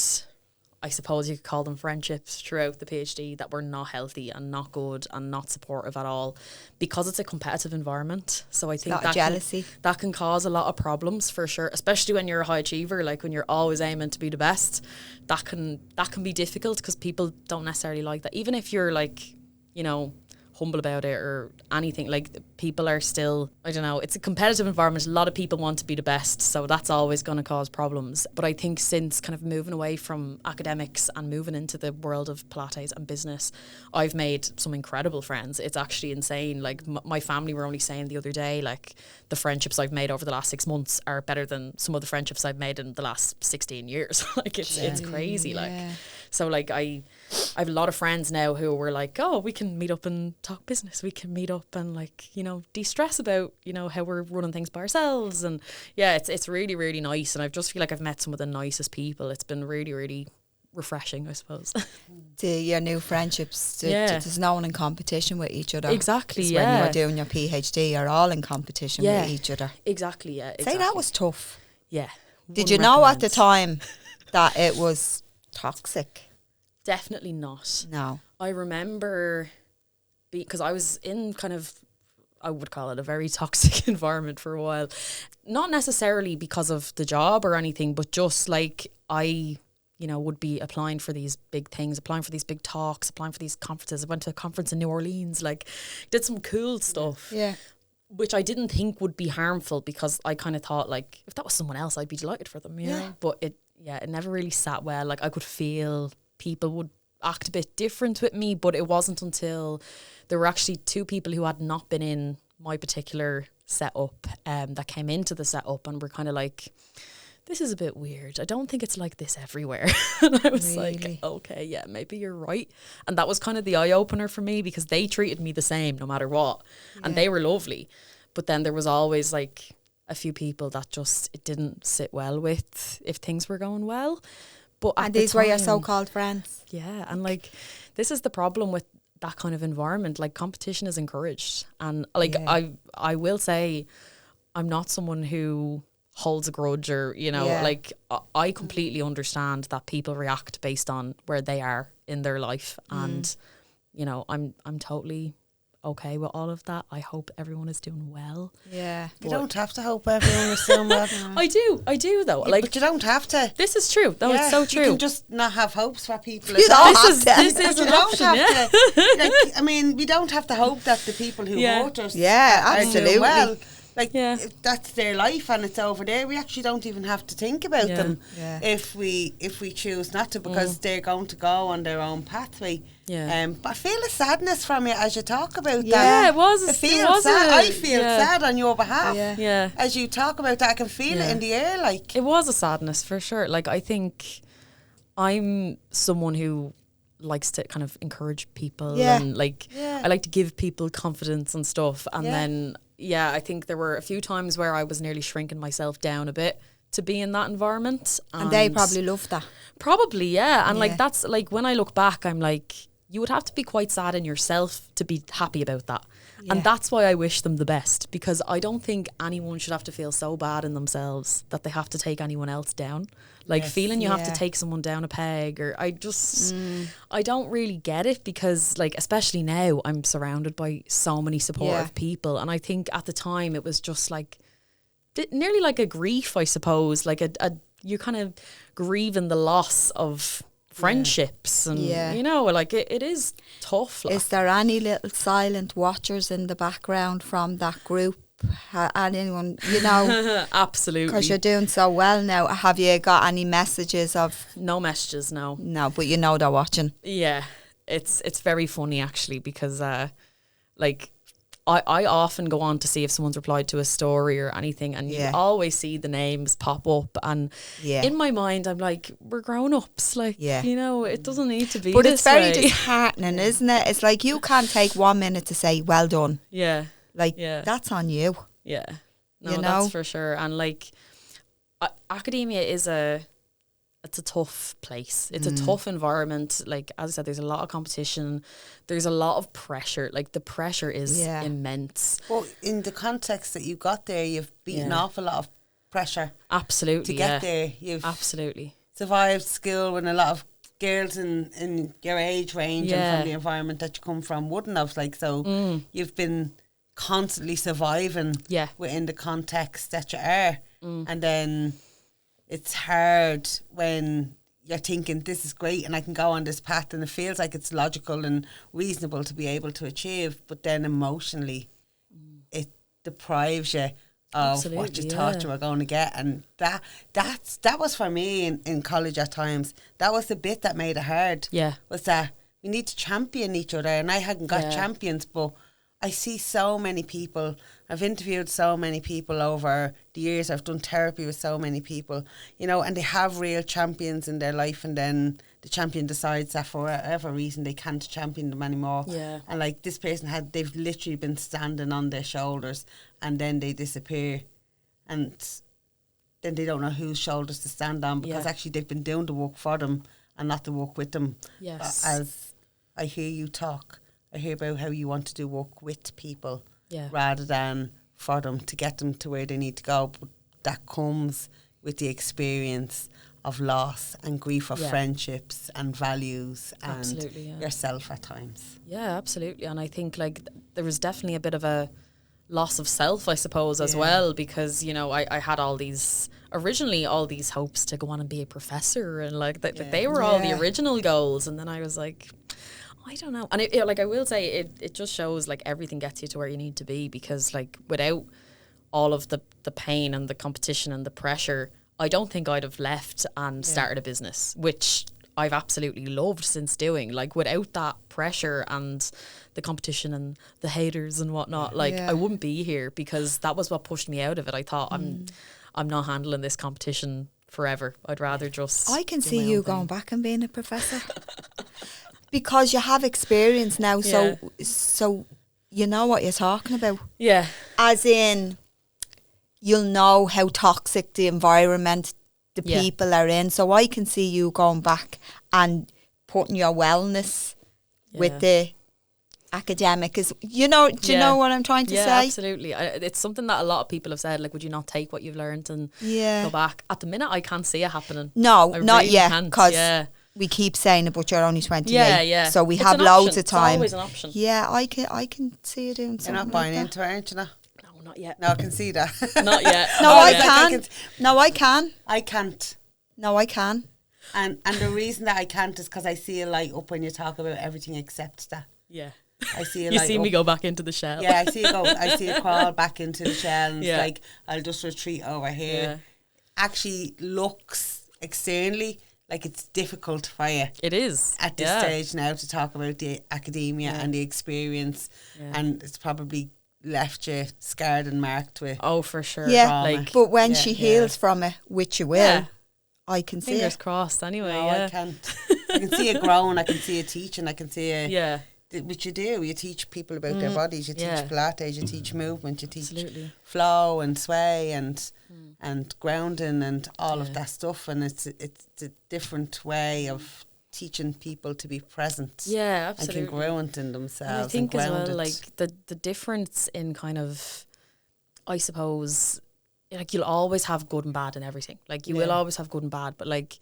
I suppose you could call them friendships throughout the PhD that were not healthy and not good and not supportive at all, because it's a competitive environment. So I think that jealousy. That can cause a lot of problems for sure, especially when you're a high achiever, like when you're always aiming to be the best. That can be difficult because people don't necessarily like that. Even if you're like, you know, humble about it or anything, like people are still, I don't know, it's a competitive environment. A lot of people want to be the best, so that's always going to cause problems. But I think since kind of moving away from academics and moving into the world of Pilates and business, I've made some incredible friends. It's actually insane. Like my family were only saying the other day, like the friendships I've made over the last 6 months are better than some of the friendships I've made in the last 16 years. Like it's crazy. Like, so like I have a lot of friends now who were like, oh, we can meet up and talk business. We can meet up and like, you know, de-stress about, you know, how we're running things by ourselves. And yeah, it's really, really nice. And I just feel like I've met some of the nicest people. It's been really, really refreshing, I suppose. Your new friendships, there's no one in competition with each other. Exactly, when you're doing your PhD, you're all in competition with each other. Exactly, yeah. Exactly. Say that was tough. Yeah. Did you know at the time that it was toxic? Definitely not. No. I remember, because I was in kind of, I would call it a very toxic environment for a while. Not necessarily because of the job or anything, but just like I, you know, would be applying for these big things, applying for these big talks, applying for these conferences. I went to a conference in New Orleans, like did some cool stuff. Yeah. Which I didn't think would be harmful, because I kind of thought like if that was someone else, I'd be delighted for them, you know? But it never really sat well. Like I could feel people would act a bit different with me, but it wasn't until there were actually 2 people who had not been in my particular setup that came into the setup and were kind of like, this is a bit weird. I don't think it's like this everywhere. And I was like, okay, yeah, maybe you're right. And that was kind of the eye-opener for me, because they treated me the same no matter what. And they were lovely. But then there was always like a few people that just it didn't sit well with if things were going well. But and these were your so-called friends. Yeah, and like this is the problem with that kind of environment. Like competition is encouraged, and like I will say, I'm not someone who holds a grudge or, you know, like I completely understand that people react based on where they are in their life, and you know, I'm totally okay with all of that. I hope everyone is doing well. Yeah. You don't have to hope everyone is doing well. I do though. Like, but you don't have to. This is true. No, it's so true. You can just not have hopes for people. This is an option, like, I mean, we don't have to hope that the people who vote us are doing well. Like, if that's their life and it's over there, we actually don't even have to think about them if we choose not to, because they're going to go on their own pathway. But I feel a sadness from you as you talk about that. Yeah, it was. I feel sad on your behalf. Yeah. As you talk about that, I can feel it in the air. Like, it was a sadness for sure. Like, I think I'm someone who likes to kind of encourage people and like I like to give people confidence and stuff, and then I think there were a few times where I was nearly shrinking myself down a bit to be in that environment, and they probably loved that. Probably, and like that's like when I look back, I'm like, you would have to be quite sad in yourself to be happy about that. And that's why I wish them the best, because I don't think anyone should have to feel so bad in themselves that they have to take anyone else down. Like feeling you have to take someone down a peg, or I just, I don't really get it, because like, especially now I'm surrounded by so many supportive people. And I think at the time it was just like, nearly like a grief, I suppose, like you're kind of grieving the loss of friendships and you know, like it is tough. Like. Is there any little silent watchers in the background from that group? Anyone, you know? Absolutely. Because you're doing so well now. Have you got any messages of? No messages, no. No, but you know they're watching. Yeah, it's very funny actually, because like I often go on to see if someone's replied to a story or anything, and you always see the names pop up, and in my mind I'm like, we're grown-ups, like, you know, it doesn't need to be but this it's very way. disheartening, isn't it? It's like you can't take 1 minute to say well done. Like, that's on you. No, you know? That's for sure. And like academia is it's a tough place. It's a tough environment. Like, as I said, there's a lot of competition. There's a lot of pressure. Like, the pressure is immense. Well, in the context that you got there, you've beaten off a lot of pressure. Absolutely, to get there. You've absolutely survived school when a lot of girls in your age range and from the environment that you come from wouldn't have. Like, so you've been constantly surviving within the context that you are. And then it's hard when you're thinking, this is great and I can go on this path, and it feels like it's logical and reasonable to be able to achieve, but then emotionally it deprives you of what you thought you were going to get. And that was for me in college at times. That was the bit that made it hard. Was that we need to champion each other, and I hadn't got champions, but I see so many people. I've interviewed so many people over the years. I've done therapy with so many people, you know, and they have real champions in their life, and then the champion decides that for whatever reason they can't champion them anymore. And like this person they've literally been standing on their shoulders, and then they disappear, and then they don't know whose shoulders to stand on, because actually they've been doing the work for them and not the work with them. As I hear you talk, I hear about how you want to do work with people rather than for them, to get them to where they need to go. But that comes with the experience of loss and grief of friendships and values and yourself at times. Yeah, absolutely. And I think like there was definitely a bit of a loss of self, I suppose, as well, because, you know, I had all these hopes to go on and be a professor, and like they were all the original goals, and then I was like, I don't know. And like I will say, it just shows like everything gets you to where you need to be, because like without all of the pain and the competition and the pressure, I don't think I'd have left and started a business, which I've absolutely loved since doing. Like without that pressure and the competition and the haters and whatnot, like I wouldn't be here, because that was what pushed me out of it. I thought I'm not handling this competition forever. I'd rather just I can see you going back and being a professor. Because you have experience now, so you know what you're talking about. Yeah. As in, you'll know how toxic the environment, the people are in. So I can see you going back and putting your wellness with the academic. Do you know what I'm trying to say? Yeah, absolutely. It's something that a lot of people have said, like, would you not take what you've learned and go back? At the minute, I can't see it happening. No, not yet, because we keep saying it, but you're only 28. So we have loads of time. It's always an option. Yeah, I can see you doing something. You're not buying like into it, aren't you? No, not yet. No, I can see that. Not yet. No, I can. No, I can. I can't. No, I can. And the reason that I can't is because I see a light up when you talk about everything except that. Yeah. I see a you light see up. me go back into the shell. Yeah, I see it crawl back into the shell, and it's like, I'll just retreat over here. Yeah. Actually looks externally like it's difficult for you. It is. At this stage now to talk about the academia and the experience, and it's probably left you scarred and marked with. Oh, for sure. Yeah, trauma. but when she heals from it, which you will, I can see Fingers it. crossed anyway. No, I can't. I can see it growing, I can see it teaching, I can see it. Which you do. You teach people about their bodies, you teach Pilates, you teach movement, you teach flow and sway and grounding and all of that stuff, and it's a different way of teaching people to be present and congruent in themselves. And I think and as grounded. well, like the difference in kind of, I suppose, like you'll always have good and bad in everything. Like you will always have good and bad, but like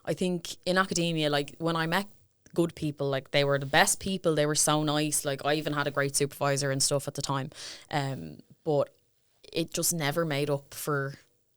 I think in academia, like when I met good people, like they were the best people, they were so nice, like I even had a great supervisor and stuff at the time, but it just never made up for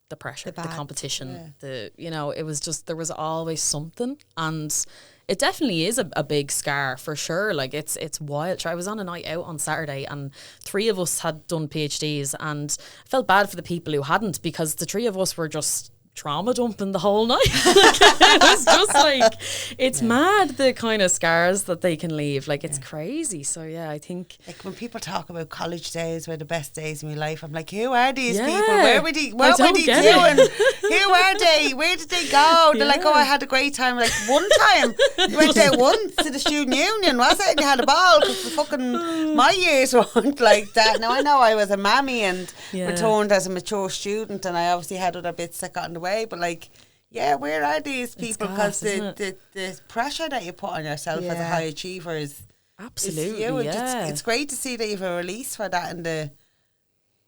the pressure, the competition, it was just, there was always something, and it definitely is a big scar for sure. Like it's wild. I was on a night out on Saturday and 3 of us had done PhDs, and I felt bad for the people who hadn't, because the 3 of us were just trauma dumping the whole night. It was just like, it's mad the kind of scars that they can leave. Like it's crazy. So I think like when people talk about college days were the best days of my life, I'm like, who are these people? Where were they? What were they doing? Who are they? Where did they go? They're like, oh, I had a great time. Like one time you went there once to the student union, was it? And you had a ball, because the fucking my years weren't like that. Now I know I was a mammy and returned as a mature student, and I obviously had other bits that got in the way, but like, where are these people? Because the pressure that you put on yourself as a high achiever is absolutely huge. It's great to see that you have a release for that, and the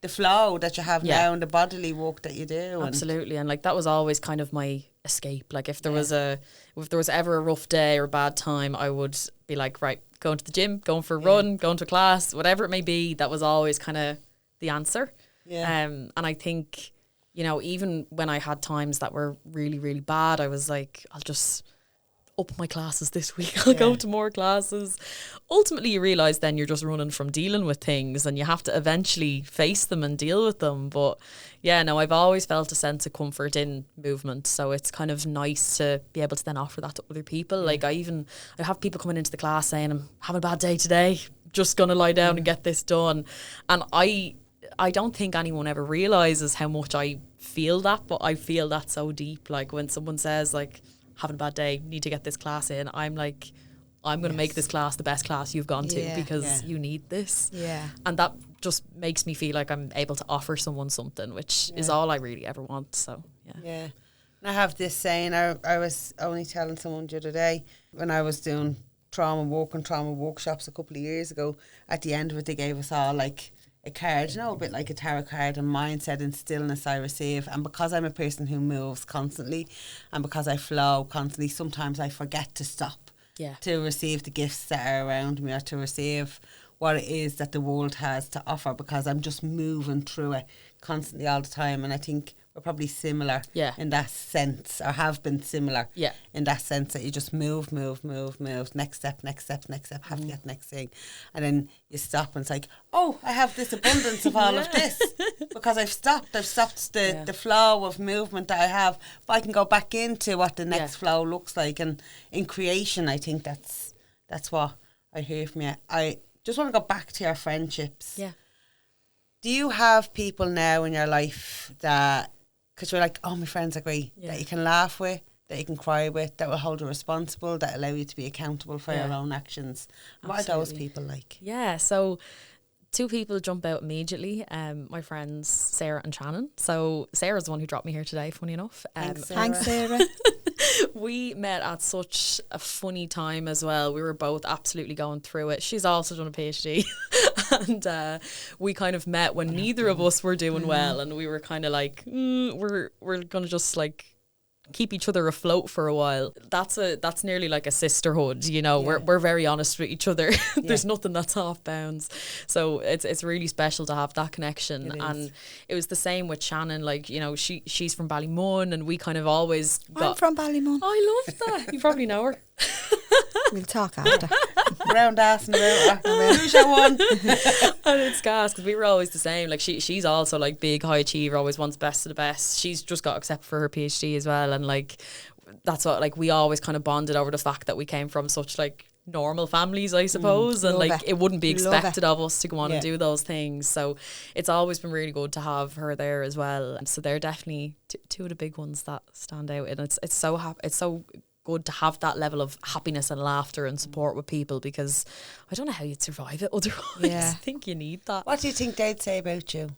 flow that you have now and the bodily work that you do. Absolutely. And like that was always kind of my escape. Like if there was ever a rough day or a bad time, I would be like, right, going to the gym, going for a run, going to class, whatever it may be. That was always kind of the answer. And I think, you know, even when I had times that were really, really bad, I was like, I'll just up my classes this week. I'll go to more classes. Ultimately, you realise then you're just running from dealing with things, and you have to eventually face them and deal with them. But yeah, no, I've always felt a sense of comfort in movement. So it's kind of nice to be able to then offer that to other people. Like I have people coming into the class saying, I'm having a bad day today, just going to lie down and get this done. And I don't think anyone ever realises how much I feel that, but I feel that so deep. Like when someone says like, having a bad day, need to get this class in, I'm like, I'm going to make this class the best class you've gone to because you need this. And that just makes me feel like I'm able to offer someone something, which is all I really ever want. So And I have this saying, I was only telling someone the other day, when I was doing trauma work and trauma workshops a couple of years ago, at the end of it they gave us all like a card, you know, a bit like a tarot card, and mine said, in stillness I receive. And because I'm a person who moves constantly, and because I flow constantly, sometimes I forget to stop to receive the gifts that are around me, or to receive what it is that the world has to offer, because I'm just moving through it constantly all the time. And I think we're probably similar in that sense, or have been similar in that sense, that you just move, next step, have to get the next thing. And then you stop and it's like, oh, I have this abundance of all of this because I've stopped the flow of movement that I have, but I can go back into what the next flow looks like. And in creation, I think that's what I hear from you. I just want to go back to your friendships. Do you have people now in your life that, because you're like, oh, my friends are great, that you can laugh with, that you can cry with, that will hold you responsible, that allow you to be accountable for your own actions? What are those people like? Yeah, so two people jump out immediately. My friends Sarah and Shannon. So Sarah's the one who dropped me here today, funny enough. Thanks, Sarah. We met at such a funny time as well. We were both absolutely going through it. She's also done a PhD. And we kind of met when neither of us were doing well, and we were kind of like, we're going to just like keep each other afloat for a while. That's nearly like a sisterhood, you know. We're very honest with each other. There's nothing that's off bounds. So it's really special to have that connection. And it was the same with Shannon. Like, you know, she's from Ballymun, and we kind of always I'm from Ballymun. I love that. You probably know her. We'll talk after. Round ass and about her. Who's your one? And it's gas, because we were always the same. Like she's also like big high achiever, always wants best of the best. She's just got accepted for her PhD as well, and like that's what, like, we always kind of bonded over the fact that we came from such like normal families, I suppose, and like it wouldn't be expected of us to go on and do those things. So it's always been really good to have her there as well. And so they're definitely two of the big ones that stand out, and it's so good to have that level of happiness and laughter and support with people, because I don't know how you'd survive it otherwise. I think you need that. What do you think they'd say about you?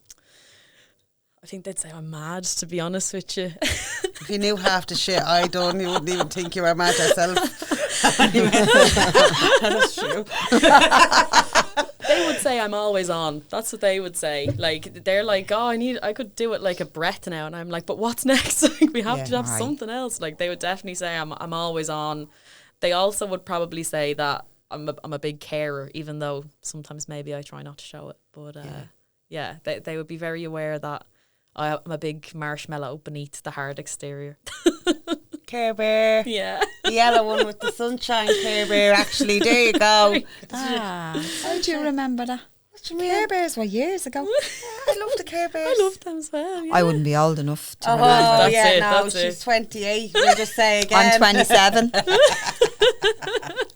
I think they'd say I'm mad, to be honest with you. If you knew half the shit I done, you wouldn't even think you were mad yourself. That's true. They would say I'm always on. That's what they would say. Like, they're like, oh, I could do it like a breath now, and I'm like, but what's next? Like, we have to have something else. Like, they would definitely say I'm always on. They also would probably say that I'm a big carer, even though sometimes maybe I try not to show it. But they would be very aware that I'm a big marshmallow beneath the hard exterior. Care Bear. Yeah. The yellow one with the sunshine Care Bear, actually. There you go. How do you remember that? What do you mean? Care Bears were years ago. I love the Care Bears. I love them as well. Yeah. I wouldn't be old enough to remember. That's she's it. 28. We'll just say again. I'm 27.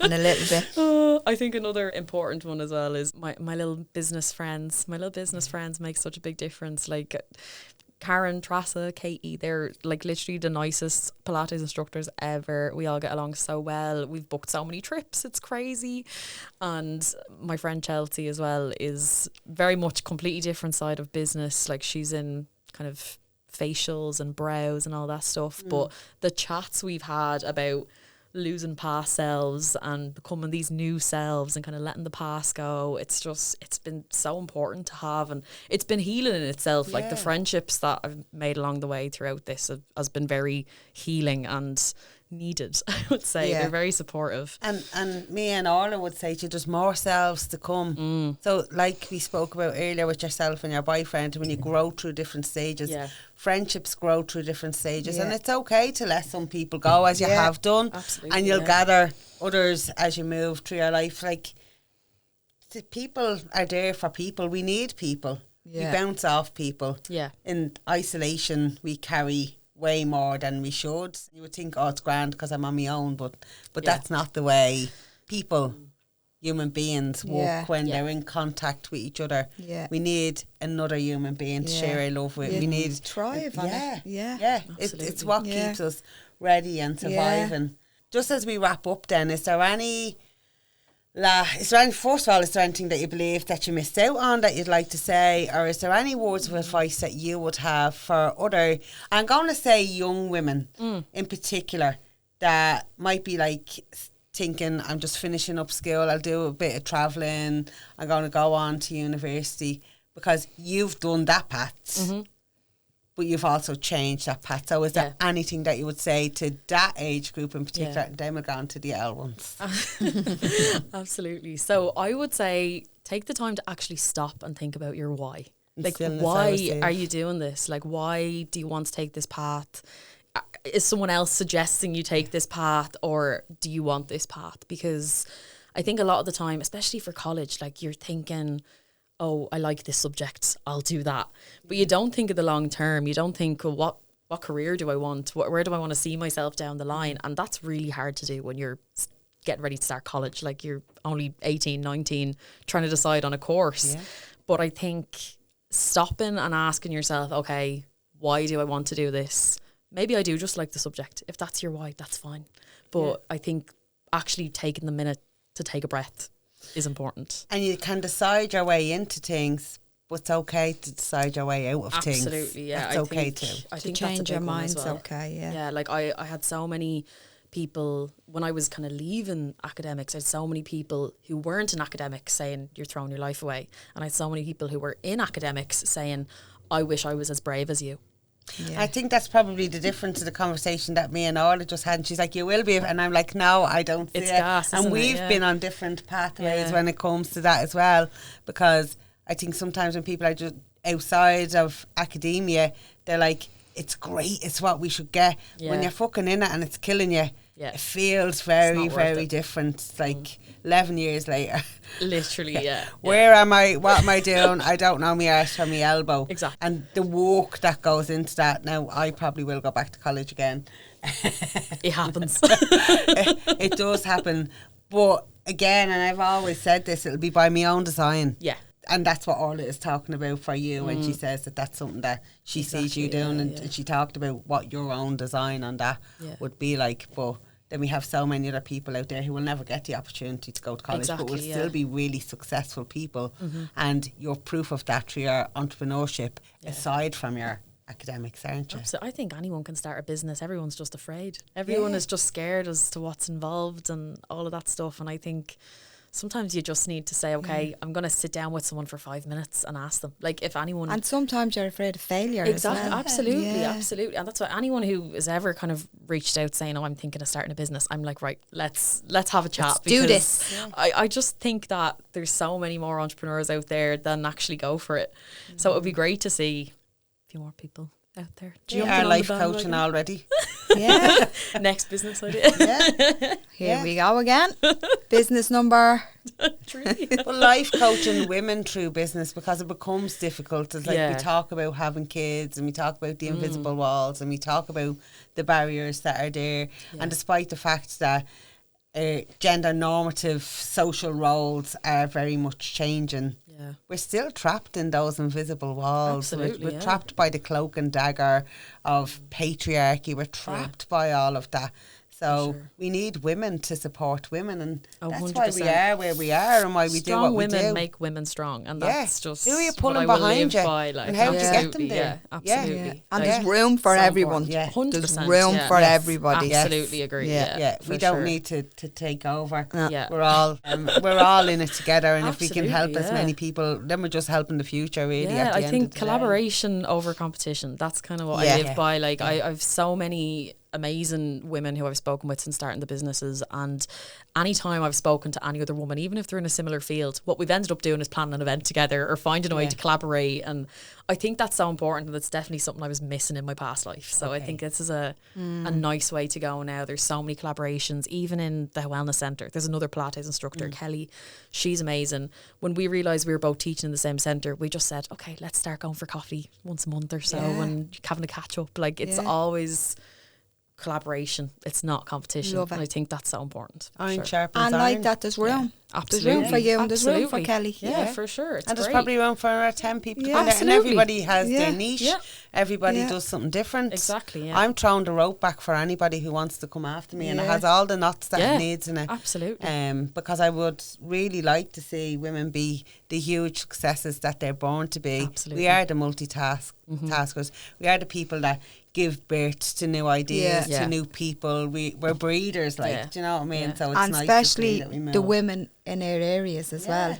In a little bit. I think another important one as well is my little business friends. My little business friends make such a big difference. Like Karen, Trassa, Katie, they're like literally the nicest Pilates instructors ever. We all get along so well. We've booked so many trips, it's crazy. And my friend Chelsea as well is very much completely different side of business. Like, she's in kind of facials and brows and all that stuff. But the chats we've had about losing past selves and becoming these new selves and kind of letting the past go. It's been so important to have, and it's been healing in itself. Like the friendships that I've made along the way throughout this has been very healing and needed, I would say. They're very supportive. And me and Orla would say to you, there's more selves to come. So like we spoke about earlier with yourself and your boyfriend, when you grow through different stages, friendships grow through different stages, and it's okay to let some people go, as you have done. Absolutely, and you'll gather others as you move through your life. Like, the people are there for people. We need people. We bounce off people. In isolation, we carry way more than we should. You would think, oh, it's grand because I'm on my own, but that's not the way people, human beings, work when they're in contact with each other. We need another human being to share our love with. We need thrive on it. It's what keeps us ready and surviving. Just as we wrap up then, is there first of all, is there anything that you believe that you missed out on that you'd like to say, or is there any words of advice that you would have for other, I'm going to say young women in particular, that might be like thinking, I'm just finishing up school, I'll do a bit of travelling, I'm going to go on to university, because you've done that path, but you've also changed that path. So is there anything that you would say to that age group in particular, and then we'll go on to the L ones? Absolutely. So I would say take the time to actually stop and think about your why. Like, why are you doing this? Like, why do you want to take this path? Is someone else suggesting you take this path, or do you want this path? Because I think a lot of the time, especially for college, like, you're thinking, oh, I like this subject, I'll do that. But you don't think of the long term. You don't think, well, what career do I want? Where do I want to see myself down the line? And that's really hard to do when you're getting ready to start college. Like, you're only 18, 19, trying to decide on a course. But I think stopping and asking yourself, okay, why do I want to do this? Maybe I do just like the subject. If that's your why, that's fine. But I think actually taking the minute to take a breath is important. And you can decide your way into things, but it's okay to decide your way out of things. Absolutely, yeah. It's okay too. I think change your mind's okay, yeah. Like, I had so many people, when I was kind of leaving academics, I had so many people who weren't in academics saying, you're throwing your life away. And I had so many people who were in academics saying, I wish I was as brave as you. Yeah. I think that's probably the difference of the conversation that me and Orla just had. And she's like, you will be. And I'm like, no, I don't see it. Gas, and we've been on different pathways when it comes to that as well. Because I think sometimes when people are just outside of academia, they're like, it's great, it's what we should get. When you're fucking in it and it's killing you, it feels very, very different. It's like 11 years later. Literally, Where am I? What am I doing? I don't know my arse from my elbow. Exactly. And the work that goes into that. Now, I probably will go back to college again. It happens. It does happen. But again, and I've always said this, it'll be by my own design. Yeah. And that's what Orla is talking about for you when she says that that's something that she sees you doing, and she talked about what your own design on that would be like. But then we have so many other people out there who will never get the opportunity to go to college, but will still be really successful people. And you're proof of that through your entrepreneurship, aside from your academics, aren't you? Absolutely. I think anyone can start a business. Everyone's just afraid. Everyone is just scared as to what's involved and all of that stuff. And I think sometimes you just need to say, okay, I'm going to sit down with someone for 5 minutes and ask them. Like, if anyone... And sometimes you're afraid of failure. Exactly. As well. Absolutely. Absolutely. And that's why anyone who has ever kind of reached out saying, oh, I'm thinking of starting a business, I'm like, right, let's have a chat. Let's do this. Yeah. I just think that there's so many more entrepreneurs out there than actually go for it. So it would be great to see a few more people out there. Do you are life coaching already? Yeah. Next business idea. Here we go again. Business number 3. But life coaching women through business, because it becomes difficult. It's like we talk about having kids, and we talk about the invisible walls, and we talk about the barriers that are there. And despite the fact that gender normative social roles are very much changing, we're still trapped in those invisible walls. Absolutely, we're trapped by the cloak and dagger of patriarchy. We're trapped by all of that. So sure. we need women to support women, and that's 100%. why we are where we are and why we do what we do. Strong women make women strong, and that's just who are you what pulling I will behind live you, by, like, and how do you get them absolutely, there? Yeah, absolutely. And Like, there's room for so everyone. important. Yeah. 100%, There's room yeah. for Yes. everybody. Absolutely agree. Yeah. Yeah, We for don't sure. need to take over. No. Yeah. We're all in it together, and if we can help Absolutely, as many people, then we're just helping the future. Really, Yeah, at the I end think of the day. collaboration over competition. That's kind of what Yeah. I live by. Like I've so many amazing women who I've spoken with since starting the businesses, and anytime I've spoken to any other woman, even if they're in a similar field, what we've ended up doing is planning an event together or finding a way to collaborate. And I think that's so important, and that's definitely something I was missing in my past life. So I think this is a nice way to go now. There's so many collaborations, even in the wellness centre. There's another Pilates instructor, Kelly. She's amazing. When we realised we were both teaching in the same centre, we just said, okay, let's start going for coffee once a month or so and having a catch up. Like it's always collaboration. It's not competition. Love it. And I think that's so important. Iron Sure. sharpens And iron. like that, there's room. Absolutely. There's room for you and there's room for Absolutely. Kelly. Yeah, for sure. It's And there's great. probably room for 10 people to Yeah. come there. And Absolutely. everybody has their Yeah. niche. Yeah. Everybody Yeah. does something different. Exactly, yeah. I'm throwing the rope back for anybody who wants to come after me, and it Yeah. has all the knots that Yeah. it needs in it. Absolutely. Because I would really like to see women be the huge successes that they're born to be. Absolutely. We are the multitaskers. We are the people that give birth to new ideas, Yeah. to new people. We're breeders, like, Yeah. do you know what I mean? Yeah. So it's And nice to see especially that we move. the women in our areas as well.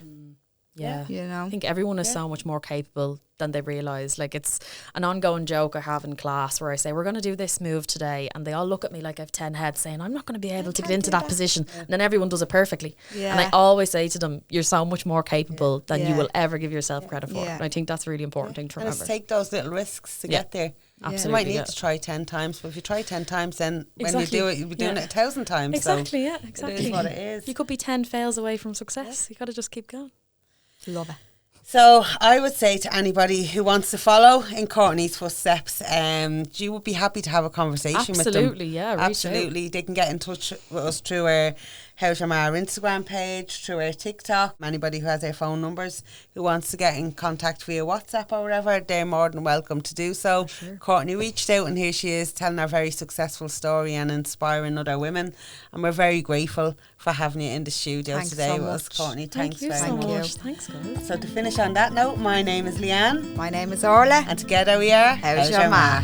Yeah. You know. I think everyone is so much more capable than they realise. Like it's an ongoing joke I have in class where I say, we're going to do this move today. And they all look at me like I have 10 heads saying, I'm not going to be able to get into that position. And then everyone does it perfectly. Yeah. And I always say to them, you're so much more capable than you Yeah. will ever give yourself credit for. Yeah. And I think that's a really important thing to And it's remember. take those little risks to get there. Absolutely, You might need yeah. to try 10 times, but if you try 10 times, then when you Exactly. do it, you'll be doing Yeah. it 1,000 times. Exactly, so yeah, exactly. It is what it is. You could be 10 fails away from success. You got to just keep going. Love it. So I would say to anybody who wants to follow in Courtney's footsteps, you would be happy to have a conversation with them. Absolutely, yeah, reach out. Absolutely. They can get in touch with us through our How's Your Ma Instagram page, through our TikTok. Anybody who has our phone numbers who wants to get in contact via WhatsApp or whatever, they're more than welcome to do so. Courtney reached out, and here she is telling her very successful story and inspiring other women. And we're very grateful for having you in the studio Thanks today so with us, much. Courtney. Thank Thanks you very so much. much. Thanks, guys. So to finish on that note, my name is Leanne, My name is Orla. and together we are How's Your Ma?